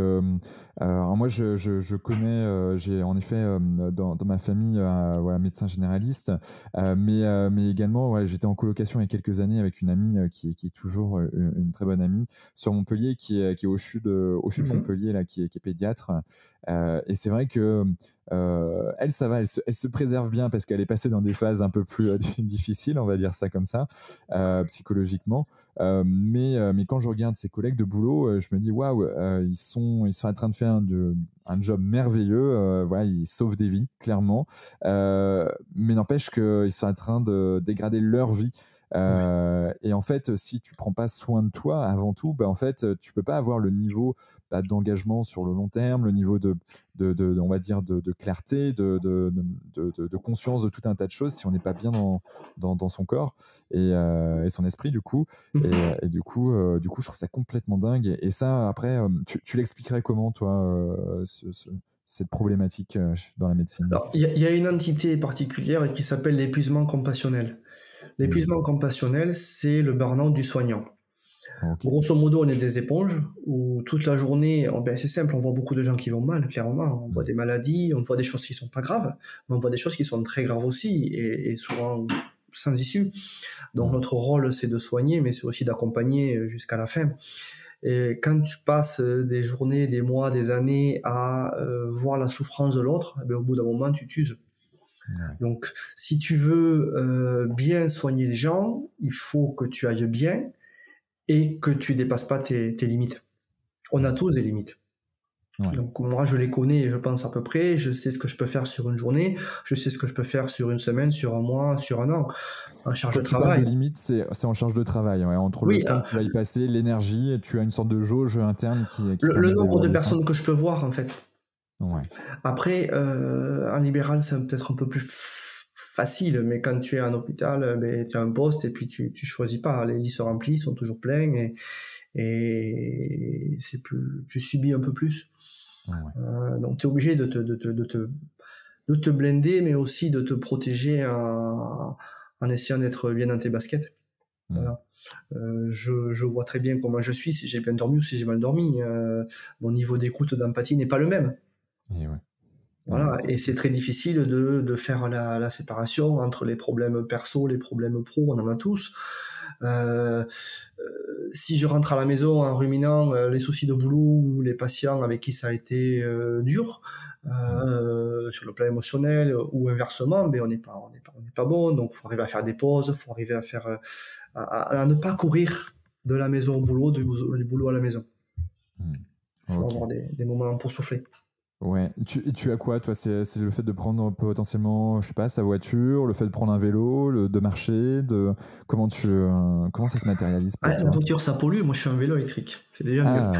Alors moi, je connais, j'ai en effet dans ma famille, voilà, médecin généraliste, mais également, j'étais en colocation il y a quelques années avec une amie qui est toujours une très bonne amie sur Montpellier, qui est au CHU de Montpellier là, qui est pédiatre. Et c'est vrai que elle, ça va, elle se préserve bien parce qu'elle est passée dans des phases un peu plus difficiles, on va dire ça comme ça, psychologiquement. Mais quand je regarde ses collègues de boulot, je me dis waouh, ils sont en train de faire un job merveilleux. Voilà, ils sauvent des vies, clairement. Mais n'empêche qu'ils sont en train de dégrader leur vie. Et en fait, si tu prends pas soin de toi avant tout, en fait, tu peux pas avoir le niveau d'engagement sur le long terme, le niveau on va dire de clarté, de conscience de tout un tas de choses si on n'est pas bien dans son corps et son esprit du coup. Et du coup, je trouve ça complètement dingue. Et ça, après, tu l'expliquerais comment, toi, cette problématique dans la médecine? Alors, il y a une entité particulière qui s'appelle l'épuisement compassionnel. L'épuisement compassionnel, c'est le burn-out du soignant. Ok. Grosso modo, on est des éponges où toute la journée, c'est simple, on voit beaucoup de gens qui vont mal, clairement. On voit des maladies, on voit des choses qui sont pas graves, mais on voit des choses qui sont très graves aussi et souvent sans issue. Donc notre rôle, c'est de soigner, mais c'est aussi d'accompagner jusqu'à la fin. Et quand tu passes des journées, des mois, des années à voir la souffrance de l'autre, au bout d'un moment, tu t'uses. Ouais. Donc, si tu veux bien soigner les gens, il faut que tu ailles bien et que tu dépasses pas tes limites. On a tous des limites. Ouais. Donc moi, je les connais, je pense à peu près, je sais ce que je peux faire sur une journée, je sais ce que je peux faire sur une semaine, sur un mois, sur un an, en charge Quand de tu parles de travail. limite, c'est en charge de travail. Ouais. Entre le Oui, temps que tu vas y passer, l'énergie, et tu as une sorte de jauge interne qui le permet nombre de d'évaluer ça. personnes que je peux voir, en fait. Ouais. Après, en libéral, c'est peut-être un peu plus facile, mais quand tu es en hôpital, tu as un poste et puis tu choisis pas. Les lits se remplissent, sont toujours pleins et c'est plus, tu subis un peu plus. Ouais. Donc tu es obligé de te blinder, mais aussi de te protéger en essayant d'être bien dans tes baskets. Voilà. Je vois très bien comment je suis, si j'ai bien dormi ou si j'ai mal dormi. Mon niveau d'écoute, d'empathie n'est pas le même. Et ouais. Voilà, Ouais, et c'est très difficile de faire la séparation entre les problèmes perso, les problèmes pro, on en a tous. Si je rentre à la maison en ruminant les soucis de boulot ou les patients avec qui ça a été dur, sur le plan émotionnel ou inversement, on n'est pas bon. Donc, faut arriver à faire des pauses, faut arriver à faire à ne pas courir de la maison au boulot, du boulot à la maison. Faut Ok. avoir des moments pour souffler. Ouais. Tu as quoi, toi? C'est le fait de prendre potentiellement, je sais pas, sa voiture, le fait de prendre un vélo, de marcher, comment ça se matérialise pour La toi? voiture, ça pollue. Moi, je suis un vélo électrique. C'est déjà mieux. Ah,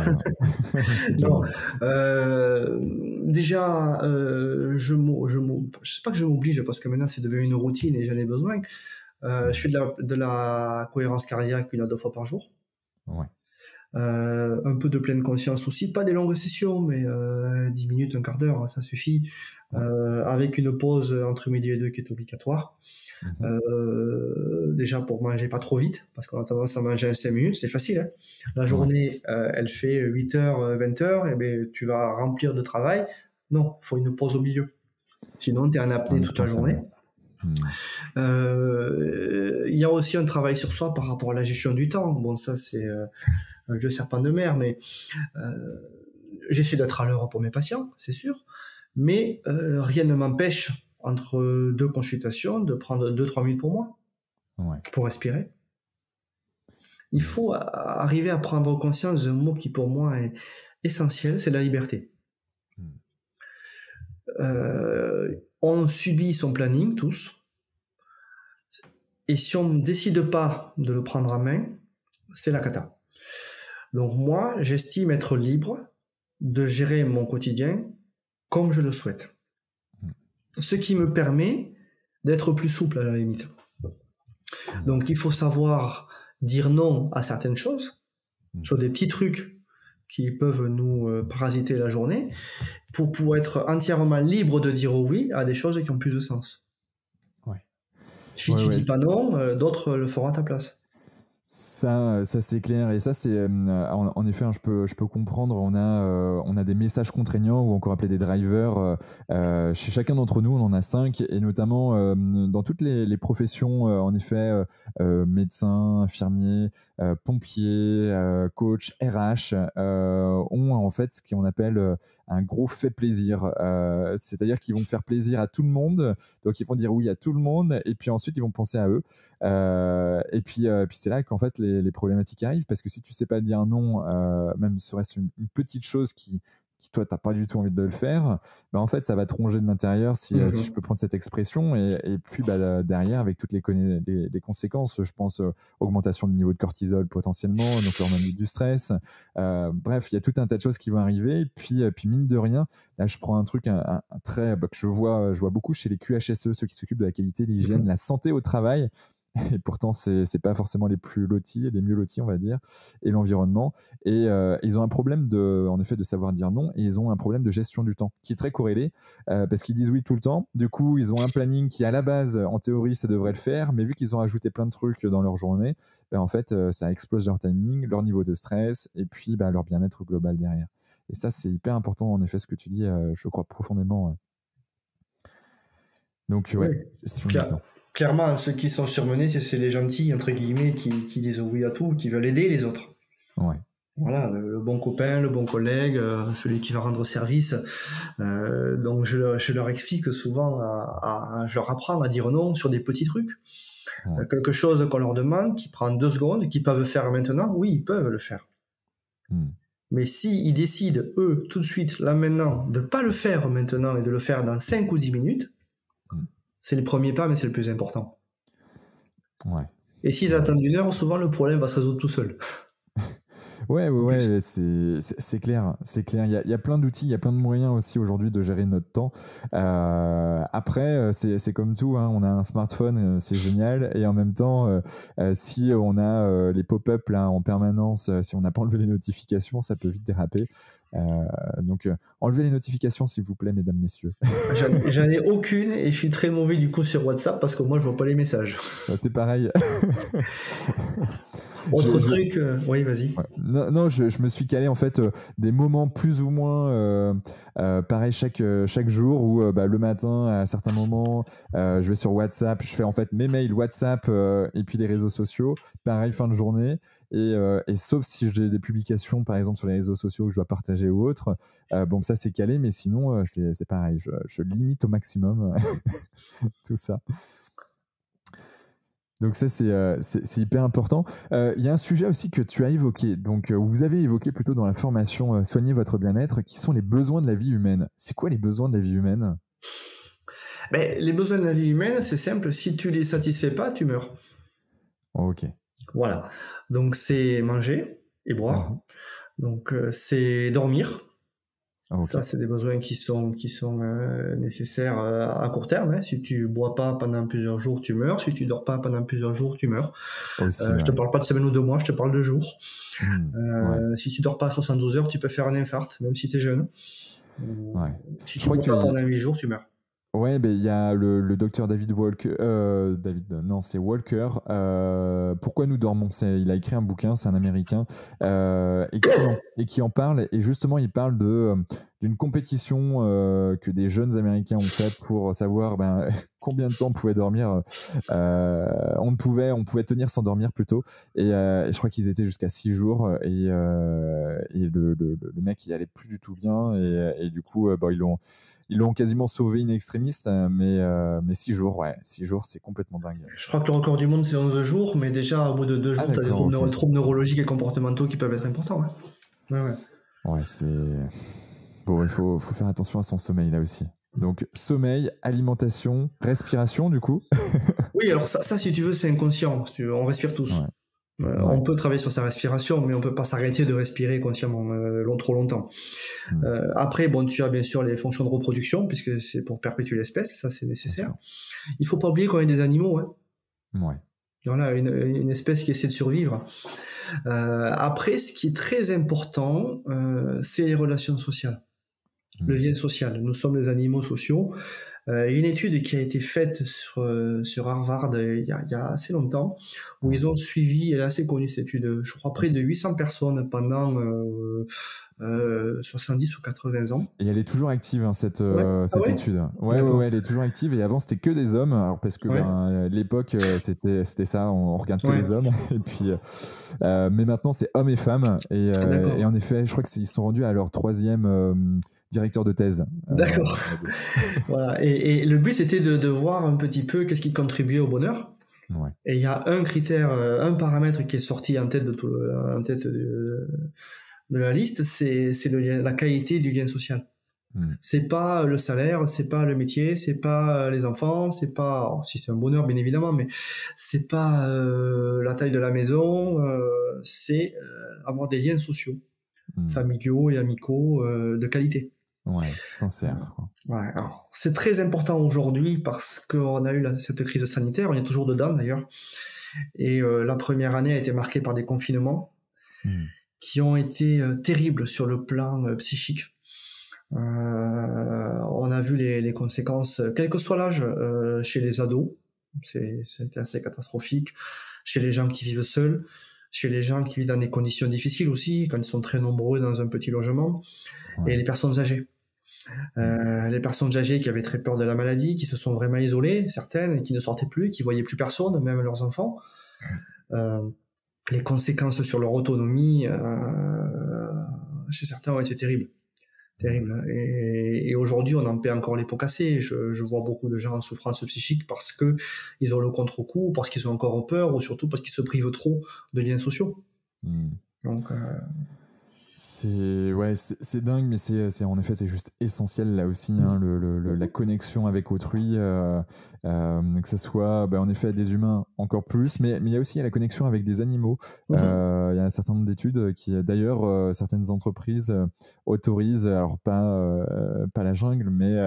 c'est déjà Non, mieux. déjà, je sais pas que je m'oblige parce que maintenant c'est devenu une routine et j'en ai besoin. Je fais de la cohérence cardiaque 1 à 2 fois par jour. Ouais. Un peu de pleine conscience aussi, pas des longues sessions, mais 10 minutes, un quart d'heure, ça suffit. Ouais. Avec une pause entre midi et deux qui est obligatoire. Mhm. Déjà pour manger pas trop vite, parce qu'on a tendance à manger en 5 minutes, c'est facile. Hein. La Ouais. journée, elle fait 8h, 20h, et bien tu vas remplir de travail. Non, il faut une pause au milieu. Sinon, tu es en C'est apnée toute la indispensable. journée. Il y a aussi un travail sur soi par rapport à la gestion du temps. Bon, ça, c'est un vieux serpent de mer, mais j'essaie d'être à l'heure pour mes patients, c'est sûr. Mais rien ne m'empêche, entre 2 consultations, de prendre 2-3 minutes pour moi, Ouais. pour respirer. Il Yes. faut arriver à prendre conscience d'un mot qui, pour moi, est essentiel, c'est la liberté. On subit son planning, tous. Et si on ne décide pas de le prendre en main, c'est la cata. Donc moi, j'estime être libre de gérer mon quotidien comme je le souhaite. Ce qui me permet d'être plus souple à la limite. Donc il faut savoir dire non à certaines choses, sur des petits trucs qui peuvent nous parasiter la journée, pour pouvoir être entièrement libre de dire oui à des choses qui ont plus de sens. Ouais. Si tu dis pas non, d'autres le feront à ta place. Ça c'est clair. Et ça, c'est en effet, hein, je peux comprendre. On a des messages contraignants, ou encore appelés des drivers. Chez chacun d'entre nous, on en a 5, et notamment dans toutes les professions, en effet, médecins, infirmiers, pompiers, coach, RH, ont en fait ce qu'on appelle un gros fait plaisir. C'est-à-dire qu'ils vont faire plaisir à tout le monde. Donc, ils vont dire oui à tout le monde, et puis ensuite, ils vont penser à eux. Et puis c'est là qu'en fait les problématiques arrivent, parce que si tu sais pas dire non, même serait-ce une petite chose qui toi t'as pas du tout envie de le faire, bah en fait ça va te ronger de l'intérieur, si je peux prendre cette expression, et puis derrière, avec toutes les conséquences, je pense augmentation du niveau de cortisol potentiellement, donc l'hormone du stress, bref, il y a tout un tas de choses qui vont arriver. Puis mine de rien, là je prends un truc un trait que je vois beaucoup chez les QHSE, ceux qui s'occupent de la qualité, l'hygiène, la santé au travail. et pourtant c'est pas forcément les plus lotis, les mieux lotis on va dire, et l'environnement. Et ils ont un problème en effet de savoir dire non, et ils ont un problème de gestion du temps qui est très corrélé, parce qu'ils disent oui tout le temps. Du coup ils ont un planning qui à la base en théorie ça devrait le faire, mais vu qu'ils ont ajouté plein de trucs dans leur journée, ben, en fait ça explose leur timing, leur niveau de stress, et puis leur bien-être global derrière. Et ça c'est hyper important en effet ce que tu dis, je crois profondément. Donc Oui, ouais, gestion du temps. clairement, ceux qui sont surmenés, c'est les gentils, entre guillemets, qui disent oui à tout, qui veulent aider les autres. Ouais. Voilà, le bon copain, le bon collègue, celui qui va rendre service. Donc je leur explique souvent, je leur apprends à dire non sur des petits trucs. Ouais. Quelque chose qu'on leur demande, qui prend 2 secondes, qu'ils peuvent faire maintenant, oui, ils peuvent le faire. Mais s'ils décident, eux, tout de suite, là maintenant, de ne pas le faire maintenant et de le faire dans 5 ou 10 minutes, c'est le premier pas, mais c'est le plus important. Ouais. Et s'ils attendent 1 heure, souvent le problème va se résoudre tout seul. Ouais, c'est clair, c'est clair. Il y a plein d'outils, il y a plein de moyens aussi aujourd'hui de gérer notre temps. Après, c'est comme tout, hein, on a un smartphone, c'est génial, et en même temps, si on a les pop-up là en permanence, si on n'a pas enlevé les notifications, ça peut vite déraper. Donc, enlevez les notifications, s'il vous plaît, mesdames, messieurs. J'en ai aucune, et je suis très mauvais du coup sur WhatsApp parce que moi je vois pas les messages. C'est pareil. Autre truc, oui, vas-y. Ouais. Non, je me suis calé en fait des moments plus ou moins pareil chaque jour où le matin à certains moments je vais sur WhatsApp, je fais en fait mes mails WhatsApp et puis les réseaux sociaux, pareil fin de journée, et sauf si j'ai des publications par exemple sur les réseaux sociaux que je dois partager ou autre, bon ça c'est calé, mais sinon c'est pareil, je limite au maximum tout ça. Donc ça, c'est hyper important. Il y a un sujet aussi que tu as évoqué, donc vous avez évoqué plutôt dans la formation Soigner votre bien-être, qui sont les besoins de la vie humaine. C'est quoi les besoins de la vie humaine ? Les besoins de la vie humaine, c'est simple, si tu les satisfais pas, tu meurs. Ok. Voilà. Donc c'est manger et boire. Donc c'est dormir. Okay. Ça, c'est des besoins qui sont nécessaires à court terme. Hein. Si tu bois pas pendant plusieurs jours, tu meurs. Si tu dors pas pendant plusieurs jours, tu meurs. Aussi, je te parle pas de semaines ou de mois, je te parle de jours. Si tu dors pas 72 heures, tu peux faire un infarct, même si tu es jeune. Si tu bois pas pendant 8 jours, tu meurs. Ouais, il y a le docteur David Walker. C'est Walker. Pourquoi nous dormons ? Il a écrit un bouquin, c'est un Américain, et qui en parle. Et justement, il parle d'une compétition que des jeunes Américains ont faite pour savoir combien de temps on pouvait dormir. On pouvait tenir sans dormir plutôt. Et je crois qu'ils étaient jusqu'à 6 jours. Et le mec, il allait plus du tout bien. Et du coup, ils l'ont quasiment sauvé in extremis, mais 6 jours, 6 jours, c'est complètement dingue. Je crois que le record du monde, c'est 11 jours, mais déjà, au bout de 2 jours, tu as des troubles neurologiques et comportementaux qui peuvent être importants. Ouais, c'est... Bon, il faut faire attention à son sommeil, là aussi. Donc, sommeil, alimentation, respiration, du coup. Oui, alors ça, si tu veux, c'est inconscient. On respire tous. Ouais. On peut travailler sur sa respiration, mais on peut pas s'arrêter de respirer consciemment trop longtemps. Après, tu as bien sûr les fonctions de reproduction, puisque c'est pour perpétuer l'espèce, ça c'est nécessaire. Il faut pas oublier qu'on est des animaux. Voilà, une espèce qui essaie de survivre. Après, ce qui est très important, c'est les relations sociales. Le lien social. Nous sommes des animaux sociaux. Une étude qui a été faite sur Harvard il y a assez longtemps, où ils ont suivi, elle est assez connue cette étude, je crois près de 800 personnes pendant 70 ou 80 ans. Et elle est toujours active, hein, cette étude. Ouais, elle est toujours active, et avant c'était que des hommes, alors parce que l'époque c'était ça, on regarde que les hommes, et puis, mais maintenant c'est hommes et femmes, et en effet je crois qu'ils sont rendus à leur 3e directeur de thèse. D'accord. Voilà. Et le but, c'était de voir un petit peu qu'est-ce qui contribuait au bonheur. Et il y a un critère, un paramètre qui est sorti en tête de la liste, c'est la qualité du lien social. C'est pas le salaire, c'est pas le métier, c'est pas les enfants, c'est pas, si c'est un bonheur bien évidemment, mais c'est pas la taille de la maison, c'est avoir des liens sociaux, familiaux et amicaux de qualité. Ouais, sincère, quoi. Ouais, alors, c'est très important aujourd'hui parce qu'on a eu cette crise sanitaire, on est toujours dedans d'ailleurs, et la première année a été marquée par des confinements Mmh. qui ont été terribles sur le plan psychique. On a vu les conséquences, quel que soit l'âge, chez les ados, c'était assez catastrophique, chez les gens qui vivent seuls, chez les gens qui vivent dans des conditions difficiles aussi, quand ils sont très nombreux dans un petit logement, et Ouais. les personnes âgées. Les personnes âgées qui avaient très peur de la maladie, qui se sont vraiment isolées, certaines, qui ne sortaient plus, qui voyaient plus personne, même leurs enfants. Euh, les conséquences sur leur autonomie chez certains ont été terribles. Terrible. Et aujourd'hui, on en paie encore les pots cassés. Je vois beaucoup de gens en souffrance psychique parce que ils ont le contre-coup, parce qu'ils ont encore peur, ou surtout parce qu'ils se privent trop de liens sociaux. Mmh. Donc, c'est dingue, mais en effet, c'est juste essentiel là aussi, hein, la connexion avec autrui, que ce soit en effet des humains encore plus, mais il y a aussi la connexion avec des animaux. Il y a un certain nombre d'études qui, d'ailleurs, certaines entreprises autorisent, alors pas la jungle, mais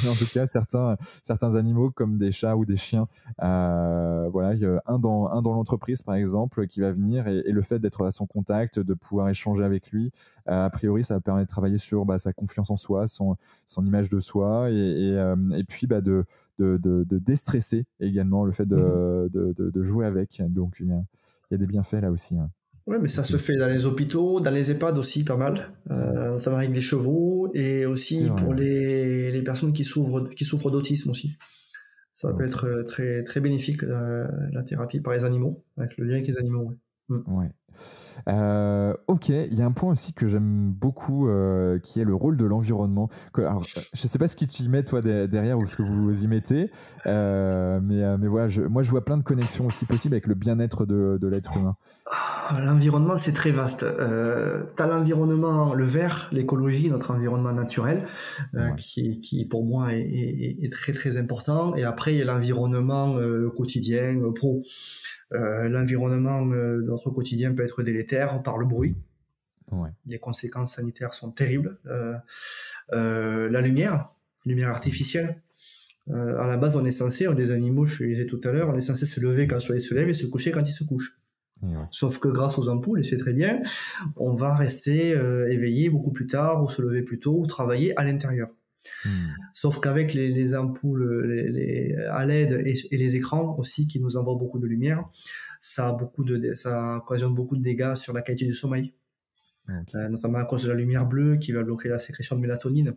en tout cas certains animaux comme des chats ou des chiens. Voilà, il y a un dans l'entreprise par exemple qui va venir et le fait d'être à son contact, de pouvoir échanger avec lui. A priori, ça va permettre de travailler sur sa confiance en soi, son image de soi, et puis de déstresser également le fait de jouer avec. Donc, il y a des bienfaits là aussi. Hein. ouais, mais ça se fait dans les hôpitaux, dans les EHPAD aussi, pas mal. Notamment avec les chevaux, et aussi C'est vrai, pour ouais. les personnes qui souffrent d'autisme aussi. Ça peut Ok. être très, très bénéfique, la thérapie par les animaux, avec le lien avec les animaux. Ouais. Ouais. Ok, il y a un point aussi que j'aime beaucoup, qui est le rôle de l'environnement. Alors, je sais pas ce que tu y mets toi derrière ou ce que vous y mettez, mais voilà, moi je vois plein de connexions aussi possibles avec le bien-être de l'être humain. L'environnement, c'est très vaste. Tu as l'environnement, le vert, l'écologie, notre environnement naturel, Ouais. qui pour moi est très très important. Et après, il y a l'environnement quotidien, pro. L'environnement de notre quotidien peut être délétère par le bruit. Ouais. Les conséquences sanitaires sont terribles. La lumière artificielle. À la base, on est des animaux, je le disais tout à l'heure, on est censé se lever quand le soleil se lève et se coucher quand il se couche. Et ouais. Sauf que grâce aux ampoules, et c'est très bien, on va rester éveillé beaucoup plus tard, ou se lever plus tôt, ou travailler à l'intérieur. Sauf qu'avec les ampoules à LED et les écrans aussi qui nous envoient beaucoup de lumière, ça occasionne beaucoup de dégâts sur la qualité du sommeil. Okay. Notamment à cause de la lumière bleue qui va bloquer la sécrétion de mélatonine.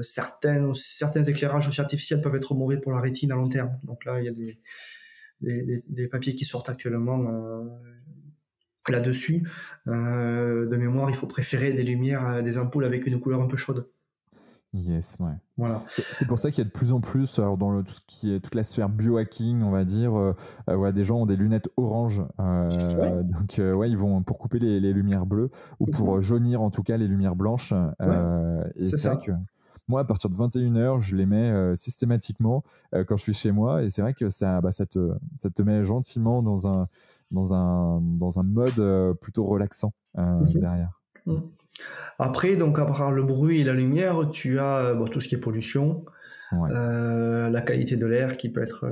Certains éclairages aussi artificiels peuvent être mauvais pour la rétine à long terme. Donc là, il y a des papiers qui sortent actuellement là-dessus. De mémoire, il faut préférer des lumières, des ampoules avec une couleur un peu chaude. Yes, ouais. Voilà. C'est pour ça qu'il y a de plus en plus, alors dans tout ce qui est toute la sphère biohacking, on va dire, ouais, des gens ont des lunettes orange, Ouais. donc ouais, ils vont pour couper les lumières bleues ou pour jaunir en tout cas les lumières blanches. Et C'est c'est vrai ça. que moi, à partir de 21h, je les mets systématiquement quand je suis chez moi, et c'est vrai que ça te met gentiment dans un mode plutôt relaxant derrière. Après, donc, à part le bruit et la lumière, tu as tout ce qui est pollution, Ouais. la qualité de l'air qui peut être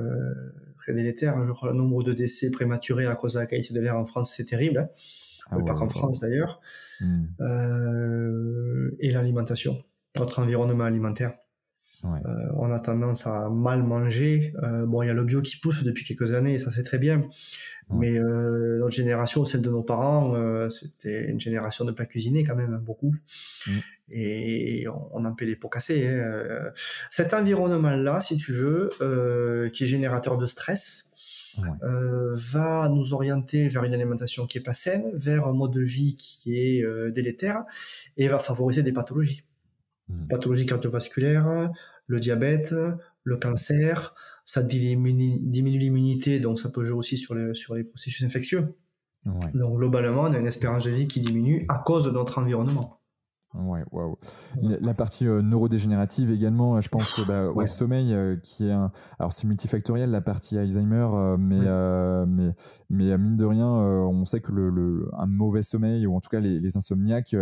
très délétère. Je crois le nombre de décès prématurés à cause de la qualité de l'air en France, c'est terrible. Hein. Ah Pas ouais, qu'en ouais. France d'ailleurs. Et l'alimentation, notre environnement alimentaire. Ouais. On a tendance à mal manger. Bon, il y a le bio qui pousse depuis quelques années, et ça c'est très bien. Ouais. Mais notre génération, celle de nos parents, c'était une génération de plats cuisinés quand même, beaucoup. Et on en paie les pots cassés. Hein. Cet environnement-là, si tu veux, qui est générateur de stress, va nous orienter vers une alimentation qui est pas saine, vers un mode de vie qui est délétère, et va favoriser des pathologies. Pathologies cardiovasculaires, le diabète, le cancer. Ça diminue l'immunité, donc ça peut jouer aussi sur les processus infectieux. Ouais. Donc globalement, on a une espérance de vie qui diminue à cause de notre environnement. Ouais, waouh. La partie neurodégénérative également, je pense au sommeil, qui est alors c'est multifactoriel la partie Alzheimer, mais mine de rien, on sait que un mauvais sommeil, ou en tout cas les insomniaques,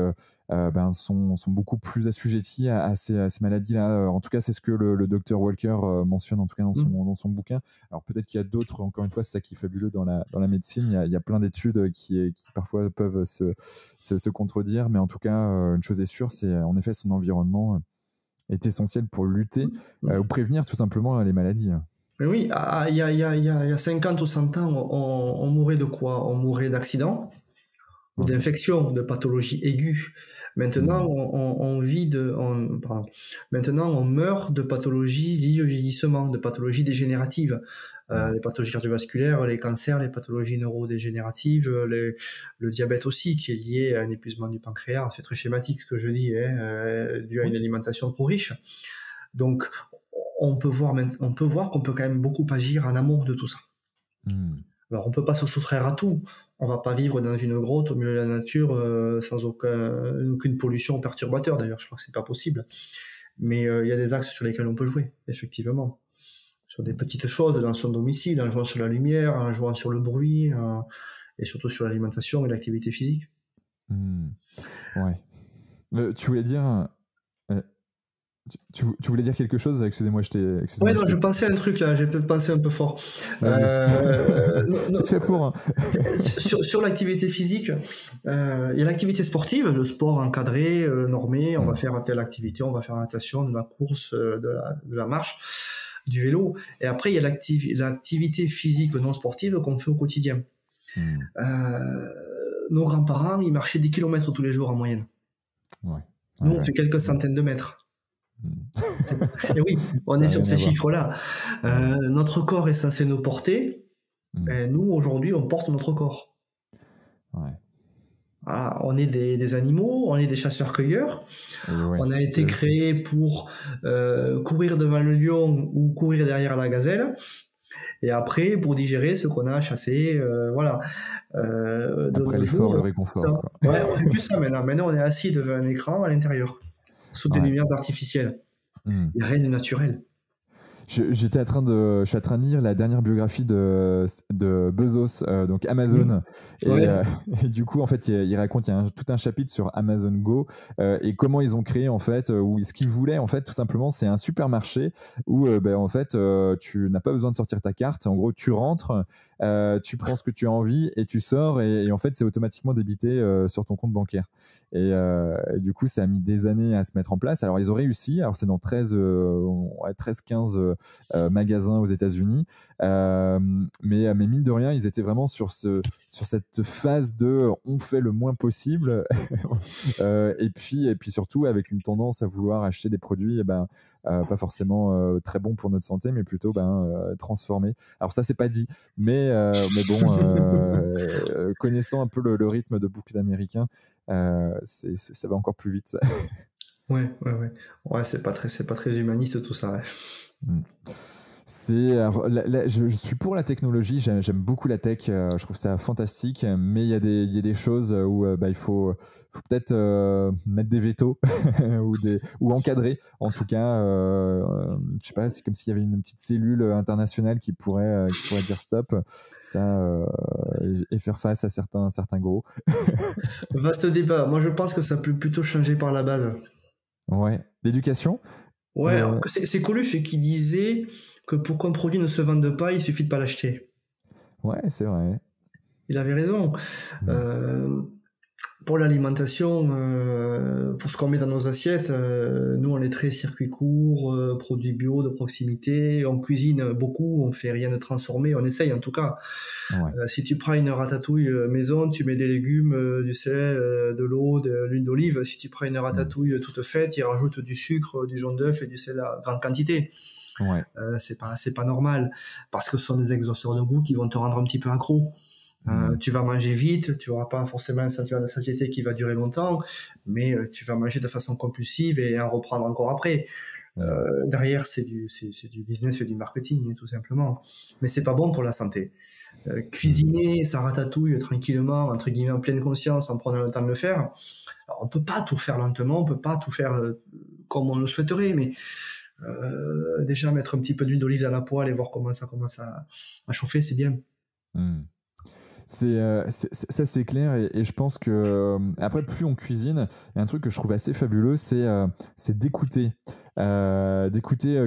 sont beaucoup plus assujettis à ces maladies-là. En tout cas, c'est ce que le docteur Walker mentionne, en tout cas dans son bouquin. Alors peut-être qu'il y a d'autres, encore une fois, c'est ça qui est fabuleux dans la médecine. Il y a plein d'études qui parfois peuvent se contredire, mais en tout cas, une chose est sûre, c'est en effet son environnement est essentiel pour lutter ou prévenir tout simplement les maladies. Mais oui, il y a 50 ou 100 ans, on mourait de quoi? On mourait d'accidents ou d'infections, de pathologies aiguës. Maintenant, Maintenant, on meurt de pathologies liées au vieillissement, de pathologies dégénératives. Les pathologies cardiovasculaires, les cancers, les pathologies neurodégénératives, le diabète aussi, qui est lié à un épuisement du pancréas. C'est très schématique ce que je dis, dû à une alimentation trop riche. Donc, on peut voir qu'on peut quand même beaucoup agir en amont de tout ça. Alors, on peut pas se soustraire à tout. On va pas vivre dans une grotte au milieu de la nature sans aucune pollution ou perturbateur. D'ailleurs, je crois que c'est pas possible. Mais il y a des axes sur lesquels on peut jouer, effectivement. Sur des petites choses dans son domicile, en jouant sur la lumière, en jouant sur le bruit, et surtout sur l'alimentation et l'activité physique. Ouais. Tu voulais dire... Tu voulais dire quelque chose? Excusez-moi, Ouais, non, je pensais à un truc là, j'ai peut-être pensé un peu fort. C'est fait pour. Sur l'activité physique, il y a l'activité sportive, le sport encadré, normé, on va faire telle activité, on va faire la natation, de la course, de la marche, du vélo. Et après, il y a l'activité physique non sportive qu'on fait au quotidien. Nos grands-parents, ils marchaient 10 km tous les jours en moyenne. Nous, on fait quelques centaines de mètres. Et oui, on est sur ces chiffres-là. Notre corps est censé nous porter. Et nous, aujourd'hui, on porte notre corps. Voilà, on est des animaux, on est des chasseurs-cueilleurs. On a été créés pour courir devant le lion ou courir derrière la gazelle. Et après, pour digérer ce qu'on a chassé, voilà. Après l'effort, le réconfort. Ouais, on fait plus ça maintenant. Maintenant, on est assis devant un écran à l'intérieur, sous des lumières artificielles. Il n'y a rien de naturel. Je suis en train de lire la dernière biographie de Bezos, donc Amazon. Et du coup, en fait, il raconte, il y a tout un chapitre sur Amazon Go et comment ils ont créé, en fait, ou ce qu'ils voulaient, en fait, tout simplement, c'est un supermarché où, en fait, tu n'as pas besoin de sortir ta carte. En gros, tu rentres, tu prends ce que tu as envie et tu sors et en fait, c'est automatiquement débité sur ton compte bancaire. Et du coup, ça a mis des années à se mettre en place. Alors, ils ont réussi. Alors, c'est dans 13-15 magasins aux États-Unis. Mais mine de rien, ils étaient vraiment sur cette phase de on fait le moins possible. et puis surtout, avec une tendance à vouloir acheter des produits pas forcément très bons pour notre santé, mais plutôt transformés. Alors, ça, c'est pas dit. Mais bon, connaissant un peu le rythme de beaucoup d'Américains, ça va encore plus vite. Ouais, c'est pas très humaniste tout ça. Alors, je suis pour la technologie, j'aime beaucoup la tech, je trouve ça fantastique, mais il y a des choses où il faut peut-être mettre des vétos ou encadrer, en tout cas, je sais pas, c'est comme s'il y avait une petite cellule internationale qui pourrait dire stop, ça, et faire face à certains gros. Vaste débat, moi je pense que ça peut plutôt changer par la base. Ouais, l'éducation. Ouais, c'est Coluche qui disait que pour qu'un produit ne se vende pas, il suffit de pas l'acheter. Ouais, c'est vrai. Il avait raison. Pour l'alimentation, pour ce qu'on met dans nos assiettes, nous on est très circuit court, produits bio de proximité, on cuisine beaucoup, on fait rien de transformé, on essaye en tout cas. Si tu prends une ratatouille maison, tu mets des légumes, du sel, de l'eau, de l'huile d'olive. Si tu prends une ratatouille toute faite, ils rajoutent du sucre, du jaune d'œuf et du sel à grande quantité. C'est pas normal parce que ce sont des exhausteurs de goût qui vont te rendre un petit peu accro. Tu vas manger vite, tu n'auras pas forcément un sentiment de satiété qui va durer longtemps, mais tu vas manger de façon compulsive et en reprendre encore après. Derrière, c'est du business et du marketing, tout simplement. Mais c'est pas bon pour la santé. Cuisiner sa ratatouille tranquillement, entre guillemets, en pleine conscience, en prenant le temps de le faire. Alors, on peut pas tout faire lentement, on peut pas tout faire comme on le souhaiterait, mais déjà mettre un petit peu d'huile d'olive dans la poêle et voir comment ça commence à chauffer, c'est bien. Ça c'est clair et je pense que après plus on cuisine, il y a un truc que je trouve assez fabuleux, c'est d'écouter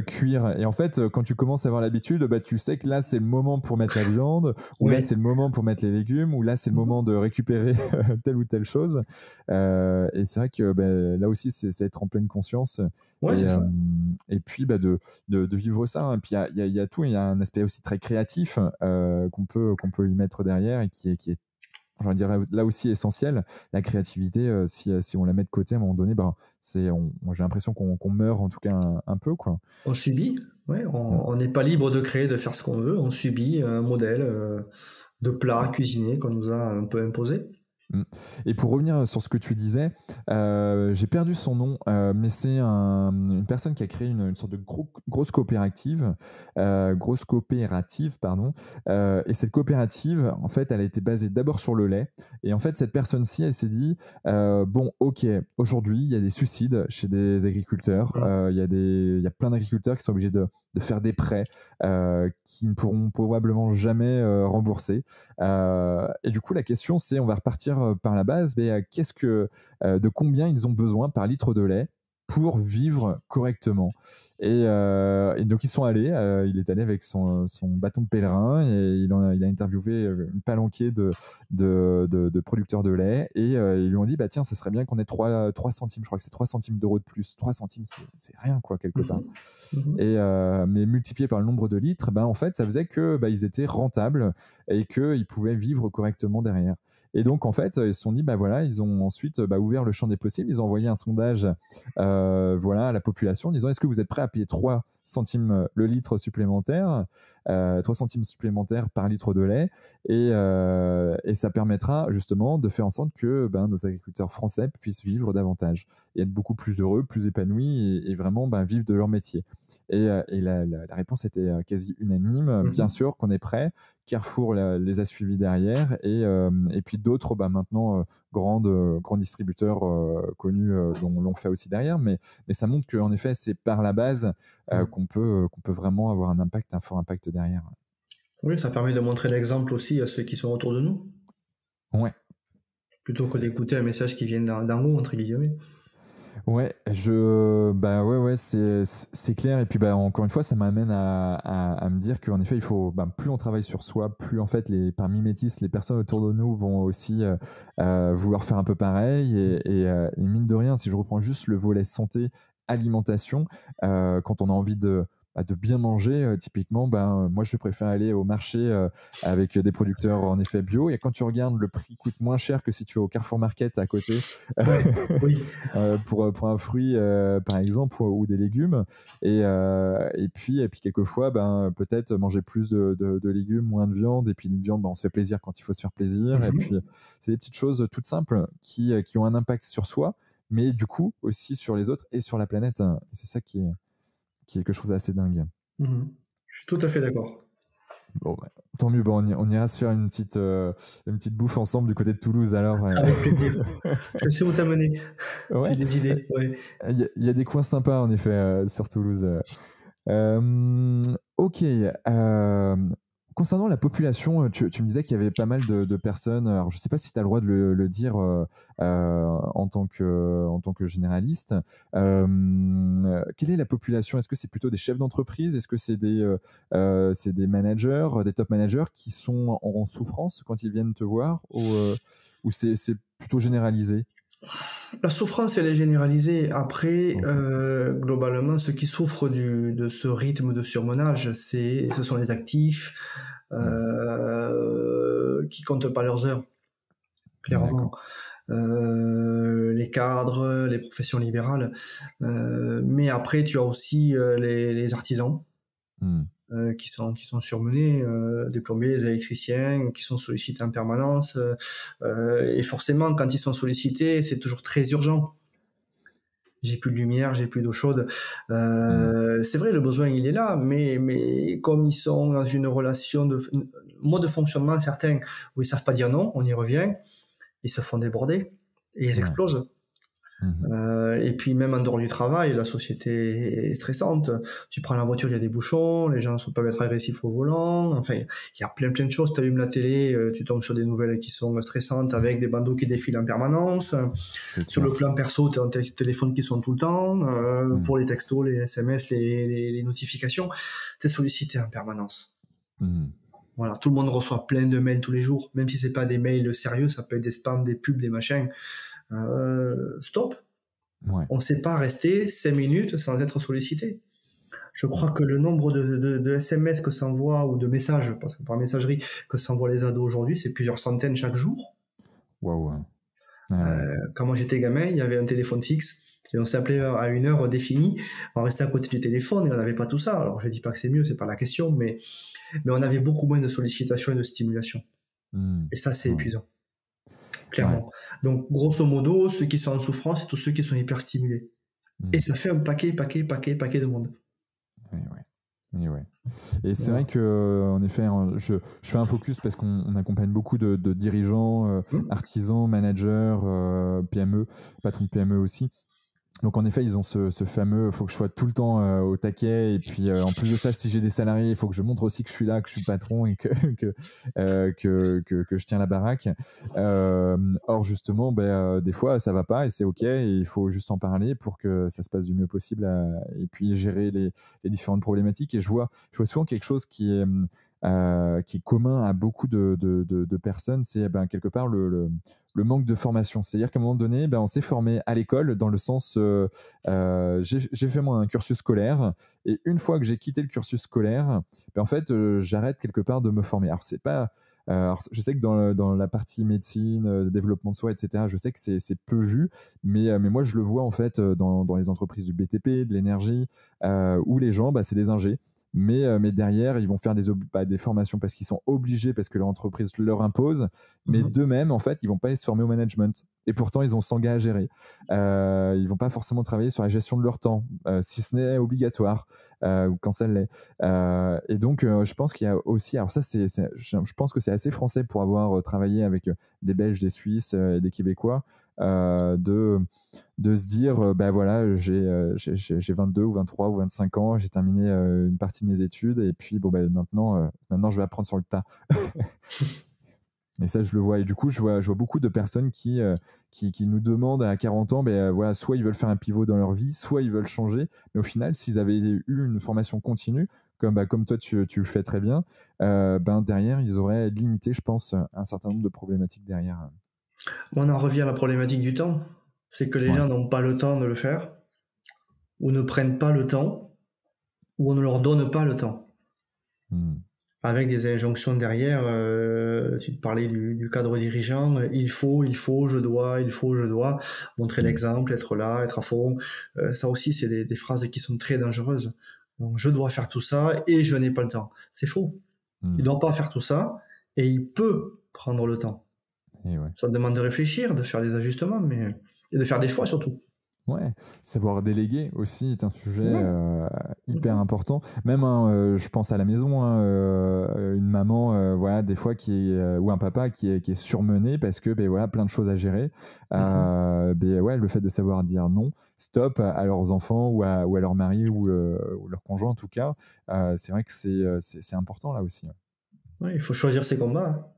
cuire. Et en fait, quand tu commences à avoir l'habitude, bah, tu sais que là c'est le moment pour mettre la viande, ou là Oui. c'est le moment pour mettre les légumes, ou là c'est le moment de récupérer telle ou telle chose. Et c'est vrai que bah, là aussi c'est être en pleine conscience Ouais, et, c'est ça. et puis bah, de vivre ça. Hein. Et puis il y a tout, il y a un aspect aussi très créatif qu'on peut y mettre derrière et qui est je dirais, là aussi essentiel. La créativité, si on la met de côté à un moment donné, bah, moi, j'ai l'impression qu'on meurt en tout cas un peu. Quoi. On subit, ouais, Mm. on n'est pas libre de créer, de faire ce qu'on veut, on subit un modèle de plat cuisiné qu'on nous a un peu imposé. Mm. Et pour revenir sur ce que tu disais, j'ai perdu son nom, mais c'est une personne qui a créé une sorte de grosse coopérative, pardon. Et cette coopérative, en fait, elle a été basée d'abord sur le lait. Et en fait, cette personne-ci, elle s'est dit, bon, ok, aujourd'hui, il y a des suicides chez des agriculteurs. Voilà. Il y a plein d'agriculteurs qui sont obligés de faire des prêts qui ne pourront probablement jamais rembourser. Et du coup, la question, c'est, on va repartir par la base, mais de combien ils ont besoin par litre de lait pour vivre correctement. Et donc, il est allé avec son bâton de pèlerin et il a interviewé une palanquée de producteurs de lait et ils lui ont dit, bah tiens, ça serait bien qu'on ait 3 centimes, je crois que c'est 3 centimes d'euros de plus. 3 centimes, c'est rien, quoi, quelque part. Mais multiplié par le nombre de litres, ben, en fait, ça faisait que ils étaient rentables et qu'ils pouvaient vivre correctement derrière. Et donc, en fait, ils se sont dit, bah voilà, ils ont ensuite ouvert le champ des possibles. Ils ont envoyé un sondage à la population en disant, est-ce que vous êtes prêt à payer 3 centimes le litre supplémentaire, 3 centimes supplémentaires par litre de lait et ça permettra justement de faire en sorte que nos agriculteurs français puissent vivre davantage et être beaucoup plus heureux, plus épanouis et vraiment vivre de leur métier. Et la réponse était quasi unanime. Bien sûr qu'on est prêt. Carrefour les a suivis derrière et puis d'autres maintenant grands distributeurs connus l'ont fait aussi derrière. Mais ça montre qu'en effet, c'est par la base qu'on peut vraiment avoir un fort impact derrière. Oui, ça permet de montrer l'exemple aussi à ceux qui sont autour de nous, Ouais. plutôt que d'écouter un message qui vient d'en haut, entre guillemets. Ouais, ouais, c'est clair. Et puis, encore une fois, ça m'amène à me dire qu'en effet, il faut, plus on travaille sur soi, plus en fait, par mimétisme, les personnes autour de nous vont aussi vouloir faire un peu pareil. Et mine de rien, si je reprends juste le volet santé, alimentation, quand on a envie de bien manger, typiquement, moi je préfère aller au marché avec des producteurs en effet bio. Et quand tu regardes, le prix coûte moins cher que si tu vas au Carrefour Market à côté Ouais, oui. pour un fruit par exemple ou des légumes. Et puis quelquefois, peut-être manger plus de légumes, moins de viande. Et puis une viande, on se fait plaisir quand il faut se faire plaisir. Et puis c'est des petites choses toutes simples qui ont un impact sur soi, mais du coup aussi sur les autres et sur la planète. Et c'est ça que je trouve assez dingue. Je suis tout à fait d'accord. Bon, tant mieux, on ira se faire une petite bouffe ensemble du côté de Toulouse alors. Avec plaisir. Je sais où t'amener. Ouais. J'ai des idées. Ouais. Il y a des coins sympas en effet sur Toulouse. Ok. Concernant la population, tu me disais qu'il y avait pas mal de personnes. Alors, je ne sais pas si tu as le droit de le dire en tant que généraliste. Quelle est la population? Est-ce que c'est plutôt des chefs d'entreprise? Est-ce que c'est des managers, des top managers qui sont en souffrance quand ils viennent te voir? Ou c'est plutôt généralisé? La souffrance, elle est généralisée. Après, globalement, ceux qui souffrent de ce rythme de surmenage, ce sont les actifs qui comptent pas leurs heures, clairement. Les cadres, les professions libérales. Mais après, tu as aussi les artisans. Qui sont surmenés, des plombiers, des électriciens, qui sont sollicités en permanence. Et forcément, quand ils sont sollicités, c'est toujours très urgent. J'ai plus de lumière, j'ai plus d'eau chaude. C'est vrai, le besoin, il est là, mais comme ils sont dans une relation mode de fonctionnement certain où ils savent pas dire non, on y revient, ils se font déborder et ils explosent. Et puis même en dehors du travail, la société est stressante. Tu prends la voiture, il y a des bouchons, les gens peuvent être agressifs au volant. Enfin, il y a plein de choses. Tu allumes la télé, tu tombes sur des nouvelles qui sont stressantes avec des bandeaux qui défilent en permanence. Sur le plan perso, tu as tes téléphones qui sont tout le temps. Pour les textos, les SMS, les notifications, tu es sollicité en permanence. Voilà, tout le monde reçoit plein de mails tous les jours, même si c'est pas des mails sérieux, ça peut être des spams, des pubs, des machins. Stop. Ouais. On ne sait pas rester 5 minutes sans être sollicité. Je crois que le nombre de SMS que s'envoie ou de messages, parce que par messagerie, que s'envoient les ados aujourd'hui, c'est plusieurs centaines chaque jour. Waouh. Quand moi j'étais gamin, il y avait un téléphone fixe et on s'appelait à une heure définie. On restait à côté du téléphone et on n'avait pas tout ça. Alors je dis pas que c'est mieux, c'est pas la question, mais on avait beaucoup moins de sollicitations et de stimulation. Et ça, c'est épuisant. Clairement. Ouais. Donc, grosso modo, ceux qui sont en souffrance, c'est tous ceux qui sont hyper stimulés. Et ça fait un paquet de monde. Et c'est vrai que, en effet, je fais un focus parce qu'on accompagne beaucoup de dirigeants, artisans, managers, PME, patrons de PME aussi. Donc en effet, ils ont ce fameux, il faut que je sois tout le temps au taquet, et puis en plus de ça, si j'ai des salariés, il faut que je montre aussi que je suis là, que je suis le patron et que je tiens la baraque. Or justement, des fois ça va pas et c'est ok, et il faut juste en parler pour que ça se passe du mieux possible, et puis gérer les différentes problématiques. Et je vois souvent quelque chose qui est commun à beaucoup de personnes, c'est quelque part le manque de formation. C'est-à-dire qu'à un moment donné, on s'est formé à l'école dans le sens, j'ai fait moi un cursus scolaire, et une fois que j'ai quitté le cursus scolaire, en fait, j'arrête quelque part de me former. Alors c'est pas... alors, je sais que dans la partie médecine, développement de soi, etc., je sais que c'est peu vu, mais moi je le vois en fait dans les entreprises du BTP, de l'énergie, où les gens, c'est des ingés. Mais derrière, ils vont faire des formations parce qu'ils sont obligés, parce que leur entreprise leur impose, mais d'eux-mêmes, en fait, ils vont pas aller se former au management. Et pourtant, ils ont 100 gars à gérer. Ils vont pas forcément travailler sur la gestion de leur temps, si ce n'est obligatoire, ou quand ça l'est. Et donc, je pense qu'il y a aussi... Alors ça, je pense que c'est assez français pour avoir travaillé avec des Belges, des Suisses et des Québécois, de se dire, voilà, j'ai 22 ou 23 ou 25 ans, j'ai terminé une partie de mes études, et puis maintenant je vais apprendre sur le tas. Et ça, je le vois. Et du coup, je vois beaucoup de personnes qui nous demandent à 40 ans, voilà, soit ils veulent faire un pivot dans leur vie, soit ils veulent changer. Mais au final, s'ils avaient eu une formation continue, comme toi, tu le fais très bien, derrière, ils auraient limité, je pense, un certain nombre de problématiques derrière. On en revient à la problématique du temps. C'est que les gens n'ont pas le temps de le faire, ou ne prennent pas le temps, ou on ne leur donne pas le temps. Avec des injonctions derrière. Tu parlais du cadre dirigeant, il faut, je dois, montrer l'exemple, être là, être à fond. Ça aussi, c'est des phrases qui sont très dangereuses. Donc, je dois faire tout ça et je n'ai pas le temps. C'est faux. Il ne doit pas faire tout ça et il peut prendre le temps. Ça demande de réfléchir, de faire des ajustements, et de faire des choix surtout. Ouais, savoir déléguer aussi est un sujet hyper important. Même, je pense à la maison, une maman, voilà, des fois ou un papa qui est surmené parce que, voilà, plein de choses à gérer. Le fait de savoir dire non, stop à leurs enfants ou à leur mari ou leur conjoint en tout cas, c'est vrai que c'est important là aussi. Ouais, il faut choisir ses combats.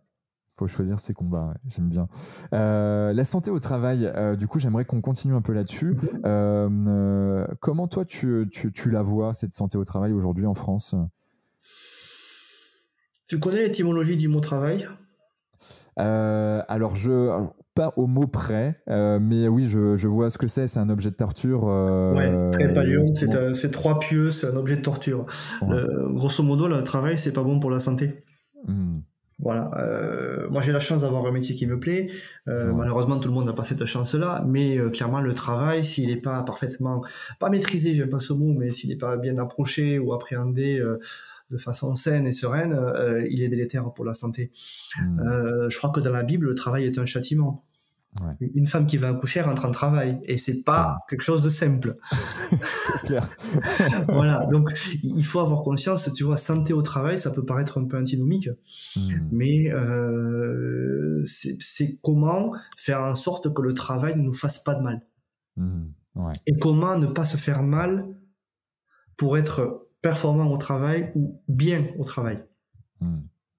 Faut choisir ses combats, ouais, j'aime bien. La santé au travail, du coup, j'aimerais qu'on continue un peu là-dessus. Comment toi, tu la vois, cette santé au travail aujourd'hui en France ? Tu connais l'étymologie du mot travail ? Alors, pas au mot près, mais oui, je vois ce que c'est. C'est un objet de torture. Très paléo, c'est 3 pieux, c'est un objet de torture. Ouais. Grosso modo, le travail, c'est pas bon pour la santé. Voilà. Moi, j'ai la chance d'avoir un métier qui me plaît. Malheureusement, tout le monde n'a pas cette chance-là. Mais clairement, le travail, s'il n'est pas parfaitement, pas maîtrisé, j'aime pas ce mot, mais s'il n'est pas bien approché ou appréhendé de façon saine et sereine, il est délétère pour la santé. Je crois que dans la Bible, le travail est un châtiment. Ouais. Une femme qui va accoucher rentre en travail et c'est pas quelque chose de simple. C'est clair. Voilà, donc il faut avoir conscience, tu vois, santé au travail, ça peut paraître un peu antinomique, mais c'est comment faire en sorte que le travail ne nous fasse pas de mal. Ouais. Et comment ne pas se faire mal pour être performant au travail ou bien au travail.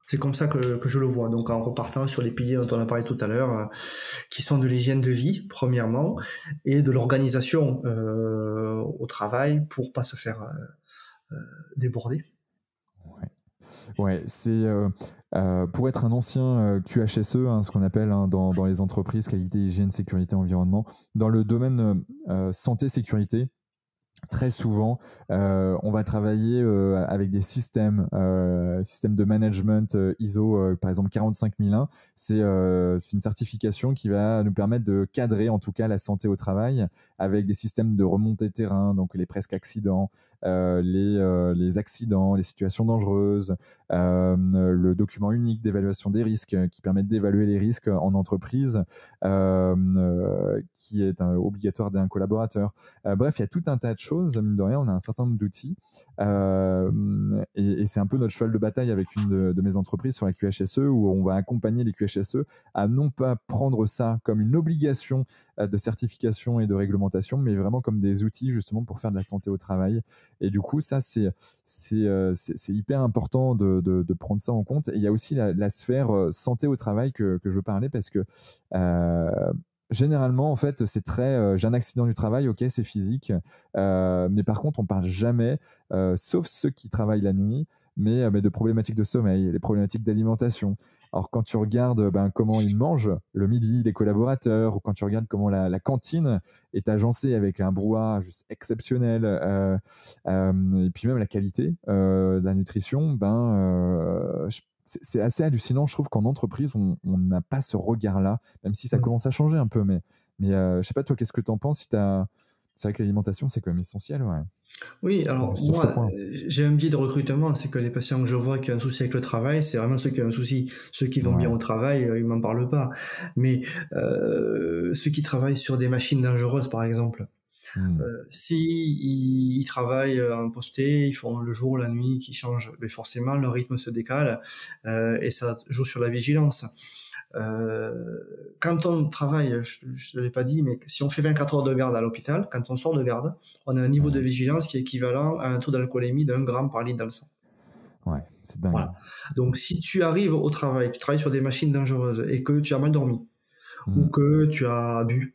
C'est comme ça que je le vois. Donc en repartant sur les piliers dont on a parlé tout à l'heure, qui sont de l'hygiène de vie, premièrement, et de l'organisation au travail pour pas se faire déborder. Ouais, c'est pour être un ancien QHSE, hein, ce qu'on appelle dans les entreprises, qualité, hygiène, sécurité, environnement, dans le domaine santé-sécurité. Très souvent, on va travailler avec des systèmes de management ISO, par exemple 45001. C'est une certification qui va nous permettre de cadrer en tout cas la santé au travail avec des systèmes de remontée de terrain, donc les presque accidents, les accidents, les situations dangereuses, le document unique d'évaluation des risques qui permet d'évaluer les risques en entreprise, qui est obligatoire d'un collaborateur. Bref, il y a tout un tas de choses, mine de rien, on a un certain nombre d'outils et c'est un peu notre cheval de bataille avec une de mes entreprises sur la QHSE où on va accompagner les QHSE à non pas prendre ça comme une obligation de certification et de réglementation, mais vraiment comme des outils justement pour faire de la santé au travail. Et du coup, ça, c'est hyper important de prendre ça en compte. Et il y a aussi la sphère santé au travail que je veux parler parce que généralement, en fait, c'est très j'ai un accident du travail, ok, c'est physique, mais par contre, on parle jamais, sauf ceux qui travaillent la nuit, mais de problématiques de sommeil, les problématiques d'alimentation. Alors, quand tu regardes comment ils mangent le midi, les collaborateurs, ou quand tu regardes comment la cantine est agencée avec un brouhaha juste exceptionnel, et puis même la qualité de la nutrition, c'est assez hallucinant. Je trouve qu'en entreprise, on n'a pas ce regard-là, même si ça commence à changer un peu. Mais je sais pas, toi, qu'est-ce que tu en penses C'est vrai que l'alimentation, c'est quand même essentiel. Ouais. Oui, alors Sur ce moi, point. j'ai un biais de recrutement, c'est que les patients que je vois qui ont un souci avec le travail, c'est vraiment ceux qui ont un souci. Ceux qui vont bien au travail, ils m'en parlent pas. Mais ceux qui travaillent sur des machines dangereuses, par exemple, si ils travaillent en posté, ils font le jour, la nuit, qui changent, mais forcément leur rythme se décale et ça joue sur la vigilance. Quand on travaille, je ne l'ai pas dit, mais si on fait 24 heures de garde à l'hôpital, quand on sort de garde, on a un niveau de vigilance qui est équivalent à un taux d'alcoolémie d'1 gramme par litre dans le sang. Ouais, c'est dingue. Voilà. Donc si tu arrives au travail, tu travailles sur des machines dangereuses et que tu as mal dormi, ou que tu as bu,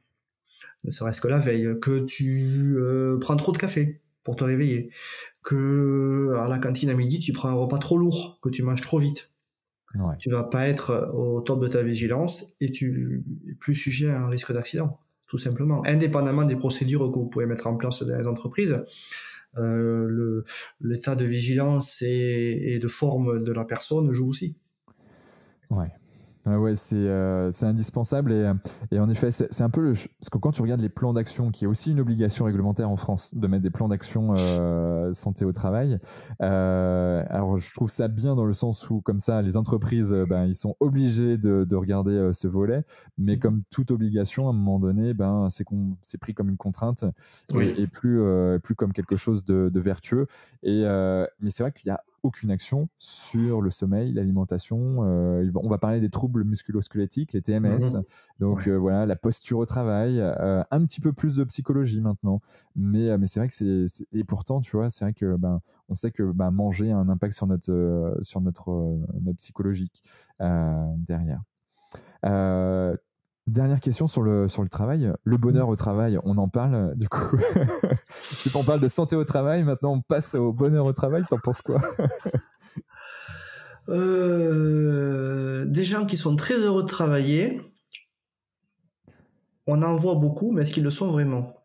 ne serait-ce que la veille, que tu prends trop de café pour te réveiller, que à la cantine à midi tu prends un repas trop lourd, que tu manges trop vite, tu vas pas être au top de ta vigilance et tu es plus sujet à un risque d'accident, tout simplement. Indépendamment des procédures que vous pouvez mettre en place dans les entreprises, l'état de vigilance et de forme de la personne joue aussi. Ouais. Ouais, c'est indispensable et en effet, c'est un peu parce que quand tu regardes les plans d'action, qui est aussi une obligation réglementaire en France de mettre des plans d'action santé au travail. Alors, je trouve ça bien dans le sens où, comme ça, les entreprises, ils sont obligés de regarder ce volet, mais comme toute obligation, à un moment donné, c'est pris comme une contrainte et plus comme quelque chose de vertueux. Mais c'est vrai qu'il y a aucune action sur le sommeil, l'alimentation. On va parler des troubles musculo-squelettiques, les TMS. Donc voilà, la posture au travail, un petit peu plus de psychologie maintenant. Mais c'est vrai que et pourtant, tu vois, c'est vrai que on sait que manger a un impact sur notre psychologique derrière. Dernière question sur le travail. Le bonheur au travail, on en parle du coup. Si on parle de santé au travail, maintenant on passe au bonheur au travail. T'en penses quoi? Des gens qui sont très heureux de travailler, on en voit beaucoup, mais est-ce qu'ils le sont vraiment?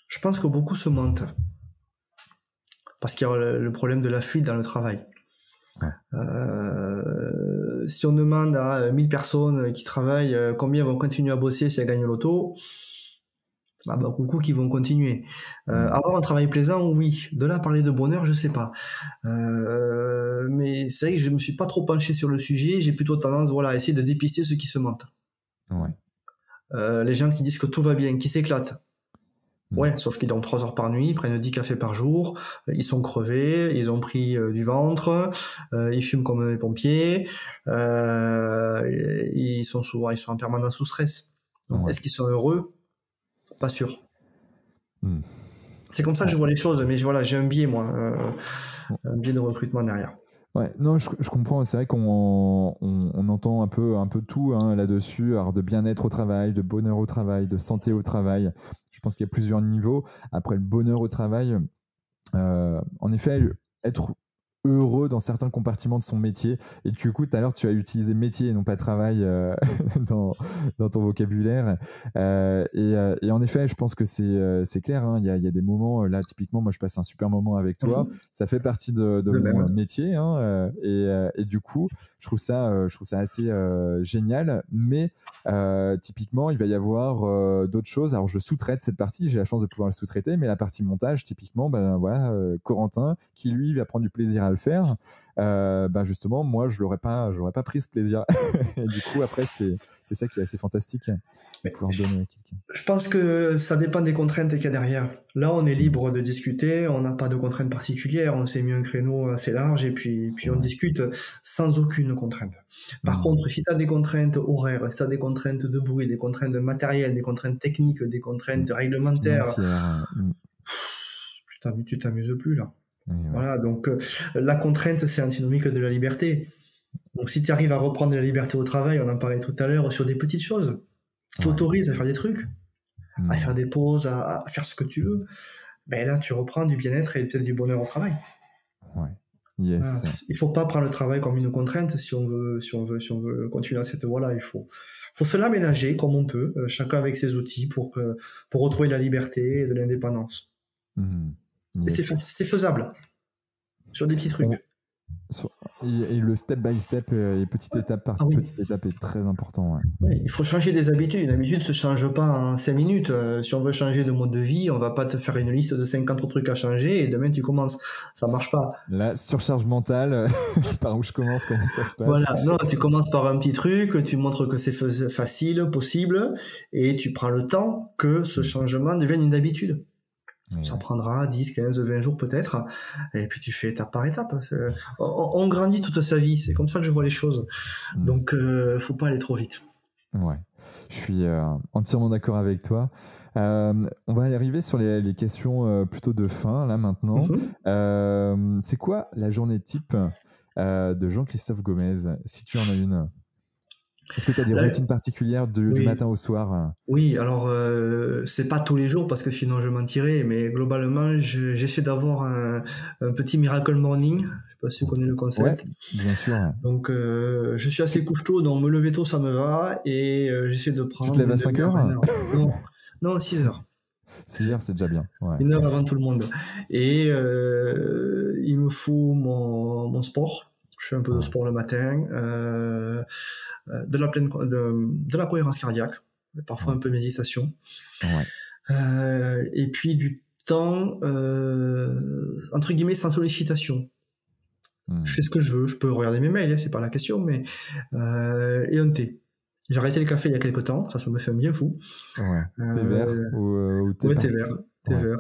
Je pense que beaucoup se mentent. Parce qu'il y a le problème de la fuite dans le travail. Si on demande à 1000 personnes qui travaillent combien vont continuer à bosser si elles gagnent l'auto, beaucoup qui vont continuer. Avoir un travail plaisant, oui. De là à parler de bonheur, je sais pas. Mais c'est vrai que je me suis pas trop penché sur le sujet. J'ai plutôt tendance, à essayer de dépister ceux qui se mentent. Les gens qui disent que tout va bien, qui s'éclatent. Ouais, sauf qu'ils dorment 3 heures par nuit, ils prennent 10 cafés par jour, ils sont crevés, ils ont pris du ventre, ils fument comme les pompiers, ils sont en permanence sous stress. Donc, est-ce qu'ils sont heureux? Pas sûr. Hmm. C'est comme ça que je vois les choses, mais voilà, j'ai un biais, moi, un biais de recrutement derrière. Ouais, non, je comprends. C'est vrai qu'on entend un peu tout hein, là-dessus. Alors, de bien-être au travail, de bonheur au travail, de santé au travail. Je pense qu'il y a plusieurs niveaux. Après, le bonheur au travail, en effet, être heureux dans certains compartiments de son métier. Et du coup, tout à l'heure, tu as utilisé métier et non pas travail dans ton vocabulaire. Et en effet, je pense que c'est clair. Hein, il y a des moments, là, typiquement, moi, je passe un super moment avec toi. Ça fait partie de De mon même. métier. Hein, et du coup, je trouve ça assez génial. Mais typiquement, il va y avoir d'autres choses. Alors, je sous-traite cette partie. J'ai la chance de pouvoir le sous-traiter. Mais la partie montage, typiquement, ben, voilà, Corentin, qui lui va prendre du plaisir à le faire, ben justement, moi, je n'aurais pas pris ce plaisir. Et du coup, après, c'est ça qui est assez fantastique, de pouvoir donner à quelqu'un. Je pense que ça dépend des contraintes qu'il y a derrière. Là, on est libre de discuter, on n'a pas de contraintes particulières, on s'est mis un créneau assez large et puis on discute sans aucune contrainte. Par contre, si tu as des contraintes horaires, si tu as des contraintes de bruit, des contraintes matérielles, des contraintes techniques, des contraintes réglementaires, tu t'amuses plus là. Voilà, donc la contrainte, c'est antinomique de la liberté. Donc si tu arrives à reprendre de la liberté au travail, on en parlait tout à l'heure, sur des petites choses, t'autorises à faire des trucs, à faire des pauses, à faire ce que tu veux, ben là tu reprends du bien-être et peut-être du bonheur au travail. Ouais. Yes. Voilà. Il faut pas prendre le travail comme une contrainte si on veut continuer à cette voie-là. Il faut se l'aménager comme on peut, chacun avec ses outils pour retrouver de la liberté et de l'indépendance. Yes. Et c'est faisable sur des petits trucs. Et le step by step et petite étape par petite étape est très important. Ouais. Oui, il faut changer des habitudes. Une habitude ne se change pas en 5 minutes. Si on veut changer de mode de vie, on va pas te faire une liste de 50 trucs à changer et demain tu commences. Ça marche pas. La surcharge mentale, par où je commence, comment ça se passe? Voilà, non, tu commences par un petit truc, tu montres que c'est facile, possible, et tu prends le temps que ce changement devienne une habitude. Ça prendra 10, 15, 20 jours peut-être, et puis tu fais étape par étape. On grandit toute sa vie, c'est comme ça que je vois les choses. Donc, faut pas aller trop vite. Ouais, je suis entièrement d'accord avec toi. On va arriver sur les questions plutôt de fin, là, maintenant. C'est quoi la journée type de Jean-Christophe Gomez, si tu en as une? Est-ce que tu as des routines particulières du matin au soir? Oui, alors c'est pas tous les jours parce que sinon je mentirais, mais globalement j'essaie d'avoir un petit miracle morning. Je sais pas si tu connais le concept. Ouais, bien sûr. Donc je suis assez couche-tôt, donc me lever tôt ça me va et j'essaie de prendre... Tu te lèves à 5 heures? Non, 6 heures. 6 heures, c'est déjà bien. Ouais. 1 heure avant tout le monde. Et il me faut mon sport. Je fais un peu de sport le matin, de la cohérence cardiaque, parfois un peu de méditation. Et puis du temps, entre guillemets, sans sollicitation. Je fais ce que je veux, je peux regarder mes mails, c'est pas la question, mais et un thé. J'ai arrêté le café il y a quelques temps, ça me fait un bien fou. Ouais. Thé vert ou thé thé vert.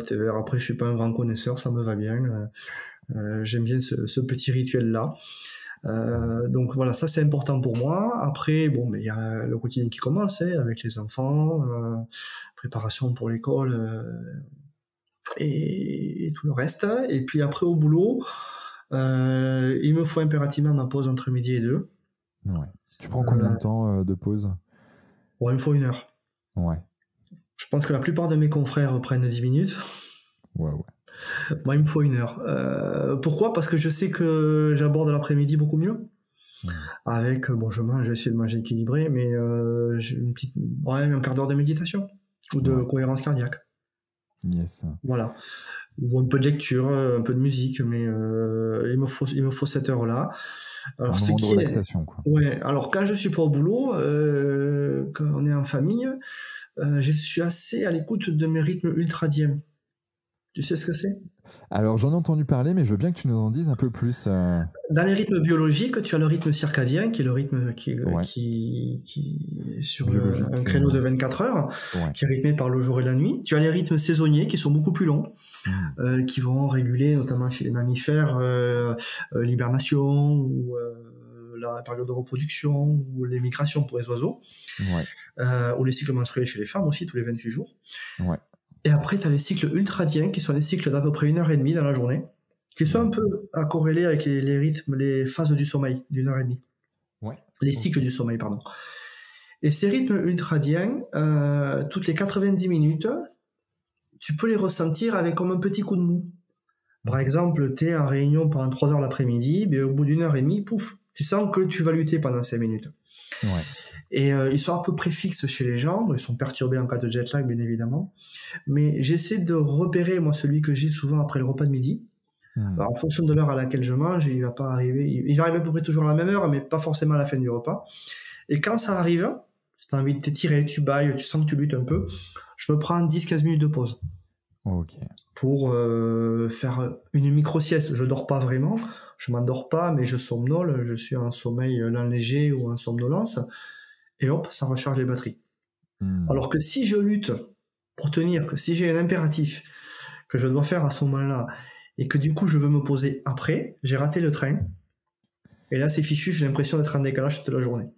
Thé vert. Après, je suis pas un grand connaisseur, ça me va bien. J'aime bien ce petit rituel-là. Donc voilà, ça c'est important pour moi. Après, bon, mais il y a le quotidien qui commence avec les enfants, préparation pour l'école et tout le reste. Et puis après au boulot, il me faut impérativement ma pause entre midi et 2. Ouais. Tu prends combien de temps de pause? Bon, il me faut 1 heure. Ouais. Je pense que la plupart de mes confrères prennent 10 minutes. Ouais. Moi, il me faut 1 heure. Pourquoi? Parce que je sais que j'aborde l'après-midi beaucoup mieux. Avec, bon, j'essaie de manger équilibré, mais j'ai un quart d'heure de méditation ou de cohérence cardiaque. Yes. Voilà. Ou un peu de lecture, un peu de musique, mais il me faut cette heure-là. Alors, un moment de relaxation, quoi. Ouais. Alors, quand je suis pas au boulot, quand on est en famille, je suis assez à l'écoute de mes rythmes ultradiens. Tu sais ce que c'est? Alors, j'en ai entendu parler, mais je veux bien que tu nous en dises un peu plus. Dans les rythmes biologiques, tu as le rythme circadien, qui est le rythme qui est sur un créneau de 24 heures, qui est rythmé par le jour et la nuit. Tu as les rythmes saisonniers, qui sont beaucoup plus longs, qui vont réguler, notamment chez les mammifères, l'hibernation ou la période de reproduction ou les migrations pour les oiseaux, ou les cycles menstruels chez les femmes aussi, tous les 28 jours. Et après, tu as les cycles ultradiens, qui sont des cycles d'à peu près 1h30 dans la journée, qui sont un peu à corréler avec les rythmes, les phases du sommeil d'1h30. Les cycles du sommeil, pardon. Et ces rythmes ultradiens, toutes les 90 minutes, tu peux les ressentir avec comme un petit coup de mou. Par exemple, tu es en réunion pendant 3 heures l'après-midi, mais au bout d'1h30, pouf, tu sens que tu vas lutter pendant 5 minutes. Et ils sont à peu près fixes chez les gens, ils sont perturbés en cas de jet lag, bien évidemment. Mais j'essaie de repérer, moi, celui que j'ai souvent après le repas de midi. Alors, en fonction de l'heure à laquelle je mange, il va arriver à peu près toujours à la même heure, mais pas forcément à la fin du repas. Et quand ça arrive, si tu as envie de t'étirer, tu bailles, tu sens que tu luttes un peu, je me prends 10-15 minutes de pause. Pour faire une micro-sieste. Je dors pas vraiment, je m'endors pas, mais je somnole, je suis en sommeil lent léger ou en somnolence, et hop, ça recharge les batteries. Alors que si je lutte pour tenir, que si j'ai un impératif que je dois faire à ce moment-là, et que du coup je veux me poser après, j'ai raté le train, et là c'est fichu, j'ai l'impression d'être en décalage toute la journée.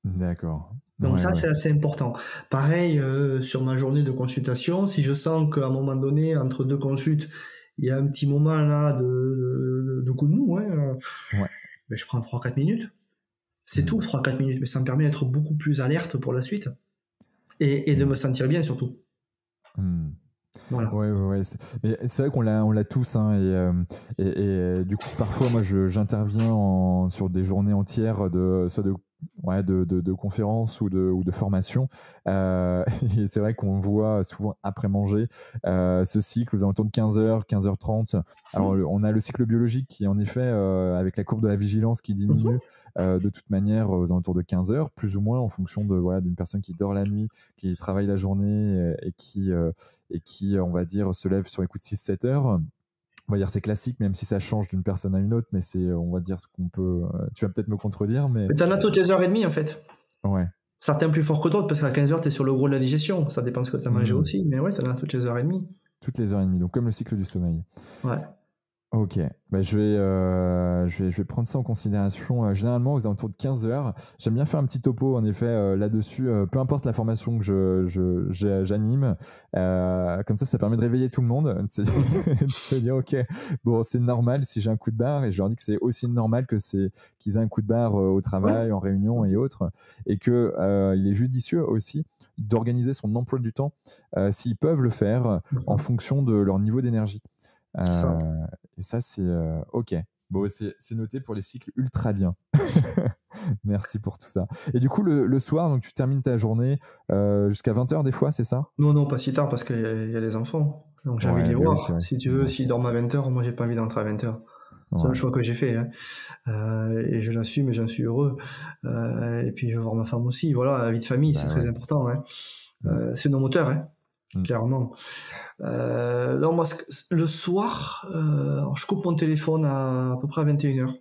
D'accord. Donc c'est assez important. Pareil, sur ma journée de consultation, si je sens qu'à un moment donné, entre 2 consultes, il y a un petit moment là de coup de mou, mais je prends 3-4 minutes. C'est tout, 3-4 minutes, mais ça me permet d'être beaucoup plus alerte pour la suite et de me sentir bien surtout. Voilà. Mais c'est vrai qu'on l'a tous, hein, et du coup parfois moi j'interviens sur des journées entières soit de conférences ou de formation, et c'est vrai qu'on voit souvent après manger ce cycle aux alentours de 15h, 15h30. Alors on a le cycle biologique qui en effet avec la courbe de la vigilance qui diminue de toute manière aux alentours de 15h, plus ou moins en fonction d'une personne qui dort la nuit, qui travaille la journée et qui on va dire se lève sur les coups de 6-7 heures. On va dire c'est classique, même si ça change d'une personne à une autre, mais c'est, on va dire, ce qu'on peut... tu vas peut-être me contredire, mais... Mais t'en as toutes les heures et demie, en fait. Certains plus forts que d'autres, parce qu'à 15h, t'es sur le gros de la digestion. Ça dépend de ce que t'as mangé aussi, mais t'en as toutes les heures et demie. Toutes les heures et demie, donc comme le cycle du sommeil. Ok, je vais prendre ça en considération. Généralement, aux alentours de 15 heures, j'aime bien faire un petit topo, en effet, là-dessus, peu importe la formation que j'anime. Comme ça permet de réveiller tout le monde, de se dire, ok, bon, c'est normal si j'ai un coup de barre, et je leur dis que c'est aussi normal qu'ils aient un coup de barre au travail, en réunion et autres, et que il est judicieux aussi d'organiser son emploi du temps, s'ils peuvent le faire, en fonction de leur niveau d'énergie. Et ça c'est ok. Bon, c'est noté pour les cycles ultradiens. Merci pour tout ça. Et du coup le soir, donc tu termines ta journée jusqu'à 20h des fois, c'est ça? Non, pas si tard, parce qu'il y a les enfants, donc j'ai envie de les voir. Si tu veux, s'ils dorment à 20h, moi j'ai pas envie d'entrer à 20h. C'est un choix que j'ai fait, et je l'assume et j'en suis heureux. Et puis je veux voir ma femme aussi. Voilà, la vie de famille, c'est très important, c'est nos moteurs, clairement. Non, moi, le soir, je coupe mon téléphone à peu près à 21h.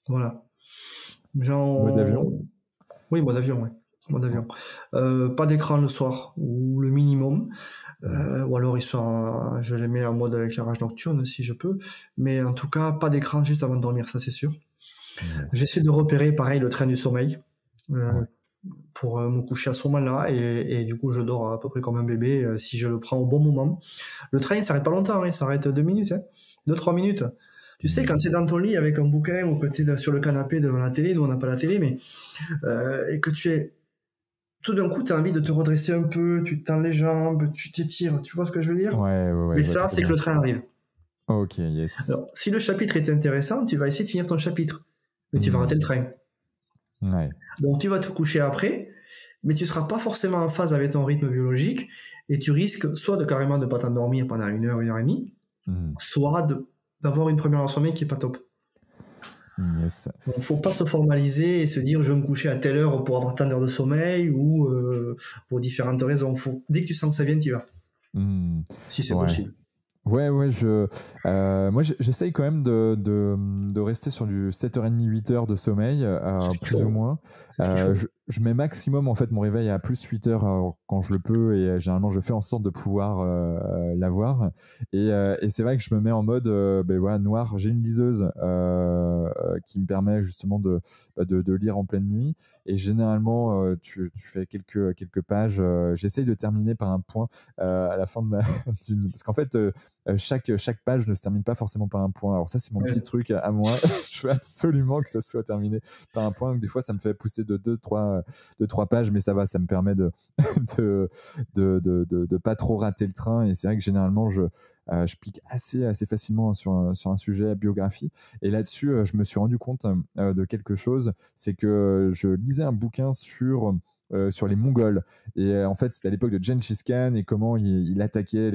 Voilà. Mode avion? Oui, mode avion, Mode avion. Pas d'écran le soir, ou le minimum. Ou alors je les mets en mode éclairage nocturne si je peux. Mais en tout cas, pas d'écran juste avant de dormir, ça c'est sûr. J'essaie de repérer, pareil, le train du sommeil. Pour me coucher à ce moment-là, et du coup je dors à peu près comme un bébé si je le prends au bon moment. Le train il s'arrête pas longtemps, il s'arrête 2 minutes, 2-3 minutes. Tu sais, quand tu es dans ton lit avec un bouquin ou que tu es sur le canapé devant la télé, nous on n'a pas la télé, mais et que tout d'un coup tu as envie de te redresser un peu, tu tends les jambes, tu t'étires, tu vois ce que je veux dire? Mais ça c'est que le train arrive. Ok, yes. Alors, si le chapitre est intéressant, tu vas essayer de finir ton chapitre, mais tu vas rater le train. Donc tu vas te coucher après, mais tu seras pas forcément en phase avec ton rythme biologique, et tu risques soit de carrément de pas t'endormir pendant 1 heure, 1 heure et demie, soit d'avoir une première heure de sommeil qui est pas top. Donc faut pas se formaliser et se dire je vais me coucher à telle heure pour avoir tant d'heures de sommeil, ou pour différentes raisons. Dès que tu sens que ça vient, tu y vas. Si c'est possible. Moi j'essaye quand même de rester sur du 7h30, 8h de sommeil, plus ou moins. je mets maximum en fait mon réveil à plus 8 heures quand je le peux et généralement je fais en sorte de pouvoir l'avoir et c'est vrai que je me mets en mode voilà, noir. J'ai une liseuse qui me permet justement de lire en pleine nuit et généralement tu fais quelques pages. J'essaye de terminer par un point à la fin de parce qu'en fait chaque page ne se termine pas forcément par un point. Alors ça c'est mon petit truc à moi. Je veux absolument que ça soit terminé par un point. Donc, des fois ça me fait pousser de 2-3 pages, mais ça va, ça me permet de pas trop rater le train. Et c'est vrai que généralement je pique assez facilement sur un sujet à biographie. Et là-dessus, je me suis rendu compte de quelque chose, c'est que je lisais un bouquin sur les Mongols. Et en fait, c'était à l'époque de Gengis Khan et comment il attaquait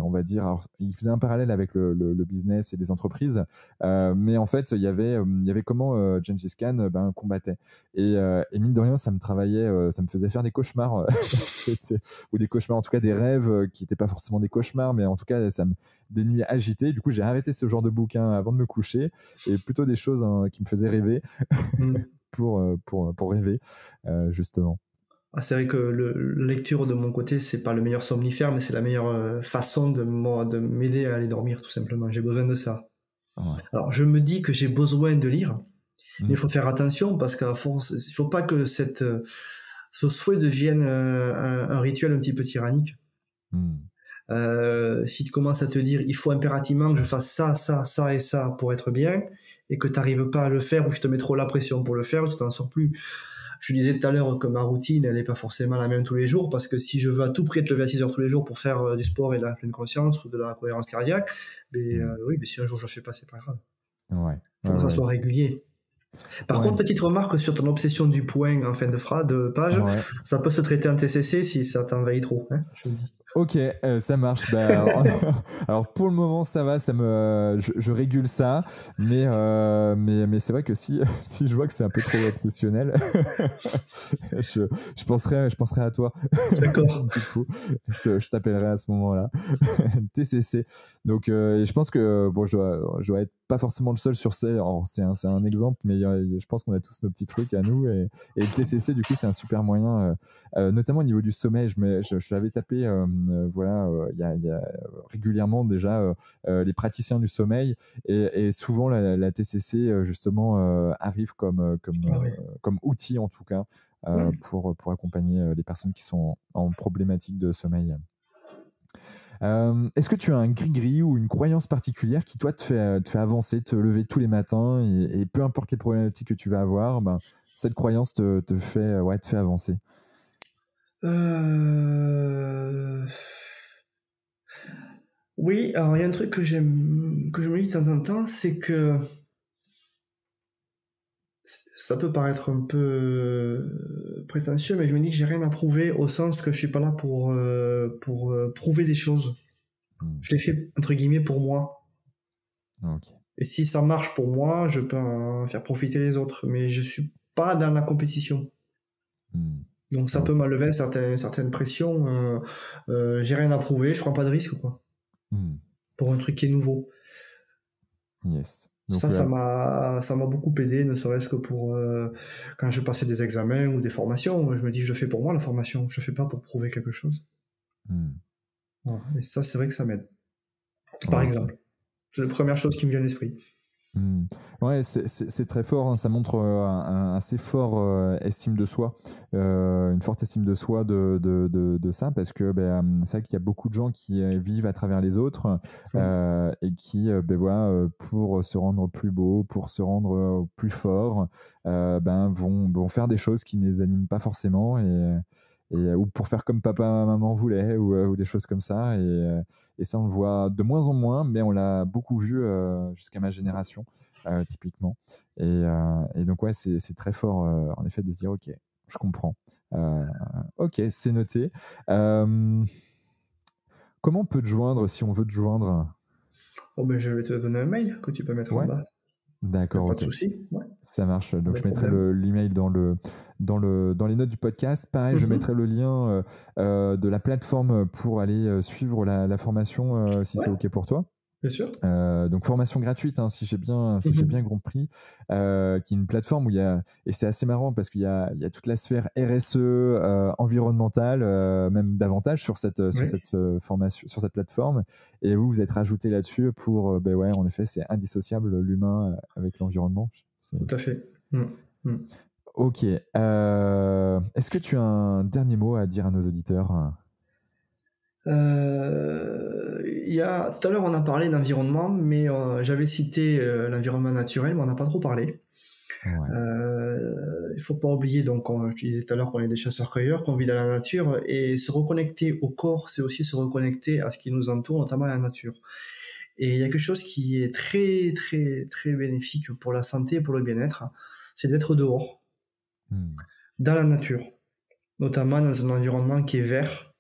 on va dire, alors, il faisait un parallèle avec le business et les entreprises, mais en fait, il y avait comment Gengis Khan combattait. Et mine de rien, ça me travaillait, ça me faisait faire des cauchemars, ou des cauchemars, en tout cas des rêves qui n'étaient pas forcément des cauchemars, mais en tout cas, des nuits agitées. Du coup, j'ai arrêté ce genre de bouquin avant de me coucher, et plutôt des choses qui me faisaient rêver pour rêver, justement. C'est vrai que la lecture de mon côté, c'est pas le meilleur somnifère, mais c'est la meilleure façon de m'aider à aller dormir, tout simplement. J'ai besoin de ça. Ouais. Alors, je me dis que j'ai besoin de lire, mais il faut faire attention parce qu'à force, il faut pas que ce souhait devienne un rituel un petit peu tyrannique. Si tu commences à te dire, il faut impérativement que je fasse ça, ça, ça et ça pour être bien, et que tu n'arrives pas à le faire, ou que je te mets trop la pression pour le faire, tu t'en sors plus. Je disais tout à l'heure que ma routine, elle n'est pas forcément la même tous les jours, parce que si je veux à tout prix te lever à 6 heures tous les jours pour faire du sport et de la pleine conscience ou de la cohérence cardiaque, oui, mais si un jour je ne fais pas, c'est pas grave. Ouais. Il faut que ça soit régulier. Par contre, petite remarque sur ton obsession du point en fin de page, ça peut se traiter en TCC si ça t'envahit trop, hein, je le dis. Ok, ça marche. Alors pour le moment ça va, je régule ça, mais c'est vrai que si je vois que c'est un peu trop obsessionnel, je penserai à toi. D'accord. Du coup, je t'appellerai à ce moment-là. TCC. Donc je pense que bon, je dois être pas forcément le seul sur ça. C'est un exemple, mais je pense qu'on a tous nos petits trucs à nous et le TCC du coup c'est un super moyen, notamment au niveau du sommeil. Je l'avais tapé. Il y a régulièrement déjà les praticiens du sommeil et souvent la TCC justement arrive comme outil en tout cas pour accompagner les personnes qui sont en problématique de sommeil. Est-ce que tu as un gris-gris ou une croyance particulière qui toi te fait avancer, te lever tous les matins et peu importe les problématiques que tu vas avoir, cette croyance te fait avancer? Oui, alors il y a un truc que je me dis de temps en temps, c'est que ça peut paraître un peu prétentieux, mais je me dis que j'ai rien à prouver au sens que je suis pas là pour prouver des choses. Je l'ai fait entre guillemets pour moi. Okay. Et si ça marche pour moi, je peux en faire profiter les autres, mais je suis pas dans la compétition. Donc ça peut m'enlever certaines pressions. J'ai rien à prouver, je prends pas de risque, quoi. Pour un truc qui est nouveau. Yes. Donc, ça m'a beaucoup aidé, ne serait-ce que pour quand je passais des examens ou des formations. Je me dis, je le fais pour moi la formation, je le fais pas pour prouver quelque chose. Voilà. Et ça, c'est vrai que ça m'aide. Par exemple, c'est la première chose qui me vient à l'esprit. Ouais, c'est très fort, hein. Ça montre un assez fort estime de soi, une forte estime de soi de ça, parce que c'est vrai qu'il y a beaucoup de gens qui vivent à travers les autres et qui pour se rendre plus beau, pour se rendre plus fort, vont faire des choses qui ne les animent pas forcément ou pour faire comme papa maman voulait ou des choses comme ça et ça on le voit de moins en moins, mais on l'a beaucoup vu jusqu'à ma génération typiquement et donc ouais c'est très fort en effet de se dire ok je comprends, ok c'est noté. Comment on peut te joindre si on veut te joindre? Je vais te donner un mail que tu peux mettre en bas. D'accord, pas ok. de souci. Ouais. Ça marche. Donc je mettrai l'email dans les notes du podcast. Pareil, je mettrai le lien de la plateforme pour aller suivre la formation si c'est ok pour toi. Bien sûr. Donc formation gratuite, hein, si j'ai bien compris, qui est une plateforme où il y a, et c'est assez marrant parce qu'il y a toute la sphère RSE, environnementale, même davantage sur cette formation, sur cette plateforme, et vous êtes rajouté là-dessus pour, ben ouais, en effet, c'est indissociable l'humain avec l'environnement. Tout à fait. Ok. Est-ce que tu as un dernier mot à dire à nos auditeurs? Tout à l'heure, on a parlé d'environnement, mais j'avais cité l'environnement naturel, mais on n'a pas trop parlé. Ouais. Il faut pas oublier, donc, je disais tout à l'heure qu'on est des chasseurs-cueilleurs, qu'on vit dans la nature, et se reconnecter au corps, c'est aussi se reconnecter à ce qui nous entoure, notamment la nature. Et il y a quelque chose qui est très, très, très bénéfique pour la santé et pour le bien-être, c'est d'être dehors, dans la nature, notamment dans un environnement qui est vert,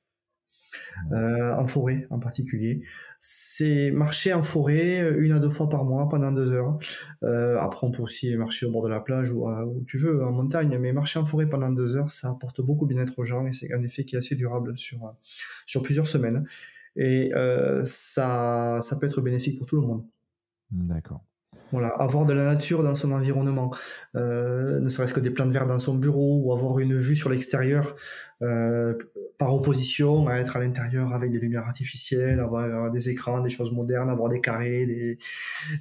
en forêt en particulier. C'est marcher en forêt 1 à 2 fois par mois pendant 2 heures. Après, on peut aussi marcher au bord de la plage ou où tu veux, en montagne, mais marcher en forêt pendant 2 heures, ça apporte beaucoup de bien-être aux gens, et c'est un effet qui est assez durable sur plusieurs semaines. Et ça peut être bénéfique pour tout le monde. D'accord. Voilà, avoir de la nature dans son environnement, ne serait-ce que des plantes vertes dans son bureau, ou avoir une vue sur l'extérieur, par opposition à être à l'intérieur avec des lumières artificielles, avoir des écrans, des choses modernes, avoir des carrés,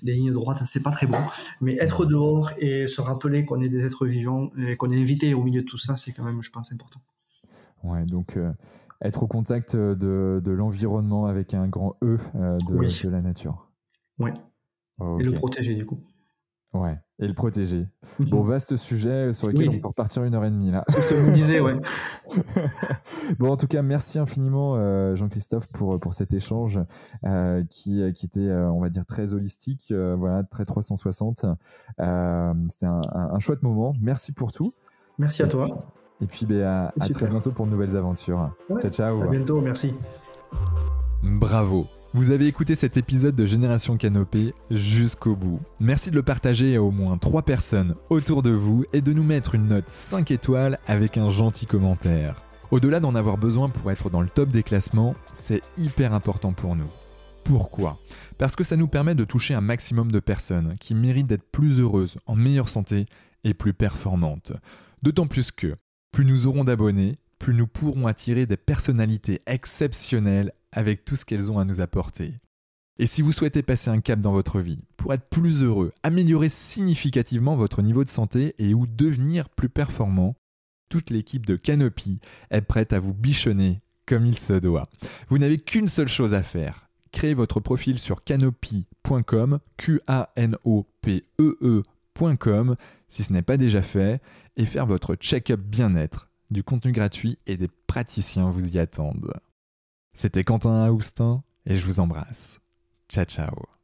des lignes droites, c'est pas très bon. Mais être dehors et se rappeler qu'on est des êtres vivants et qu'on est invité au milieu de tout ça, c'est quand même, je pense, important. Ouais, donc être au contact de l'environnement avec un grand E, de la nature. Ouais. Okay. Et le protéger, du coup. Ouais, et le protéger. Bon, vaste sujet sur lequel on peut repartir 1h30 là. C'est ce que je me disais, ouais. Bon, en tout cas, merci infiniment Jean-Christophe pour cet échange qui était, on va dire, très holistique, voilà, très 360. C'était un chouette moment. Merci pour tout. Merci à toi. Et puis à très bientôt pour de nouvelles aventures. Ouais. Ciao, ciao. À bientôt, merci. Bravo. Vous avez écouté cet épisode de Génération Canopée jusqu'au bout. Merci de le partager à au moins 3 personnes autour de vous et de nous mettre une note 5 étoiles avec un gentil commentaire. Au-delà d'en avoir besoin pour être dans le top des classements, c'est hyper important pour nous. Pourquoi ? Parce que ça nous permet de toucher un maximum de personnes qui méritent d'être plus heureuses, en meilleure santé et plus performantes. D'autant plus que, plus nous aurons d'abonnés, plus nous pourrons attirer des personnalités exceptionnelles avec tout ce qu'elles ont à nous apporter. Et si vous souhaitez passer un cap dans votre vie, pour être plus heureux, améliorer significativement votre niveau de santé et ou devenir plus performant, toute l'équipe de Canopy est prête à vous bichonner comme il se doit. Vous n'avez qu'une seule chose à faire. Créez votre profil sur canopy.com, Qanopee.com, si ce n'est pas déjà fait, et faire votre check-up bien-être. Du contenu gratuit et des praticiens vous y attendent. C'était Quentin Aoustin et je vous embrasse. Ciao, ciao.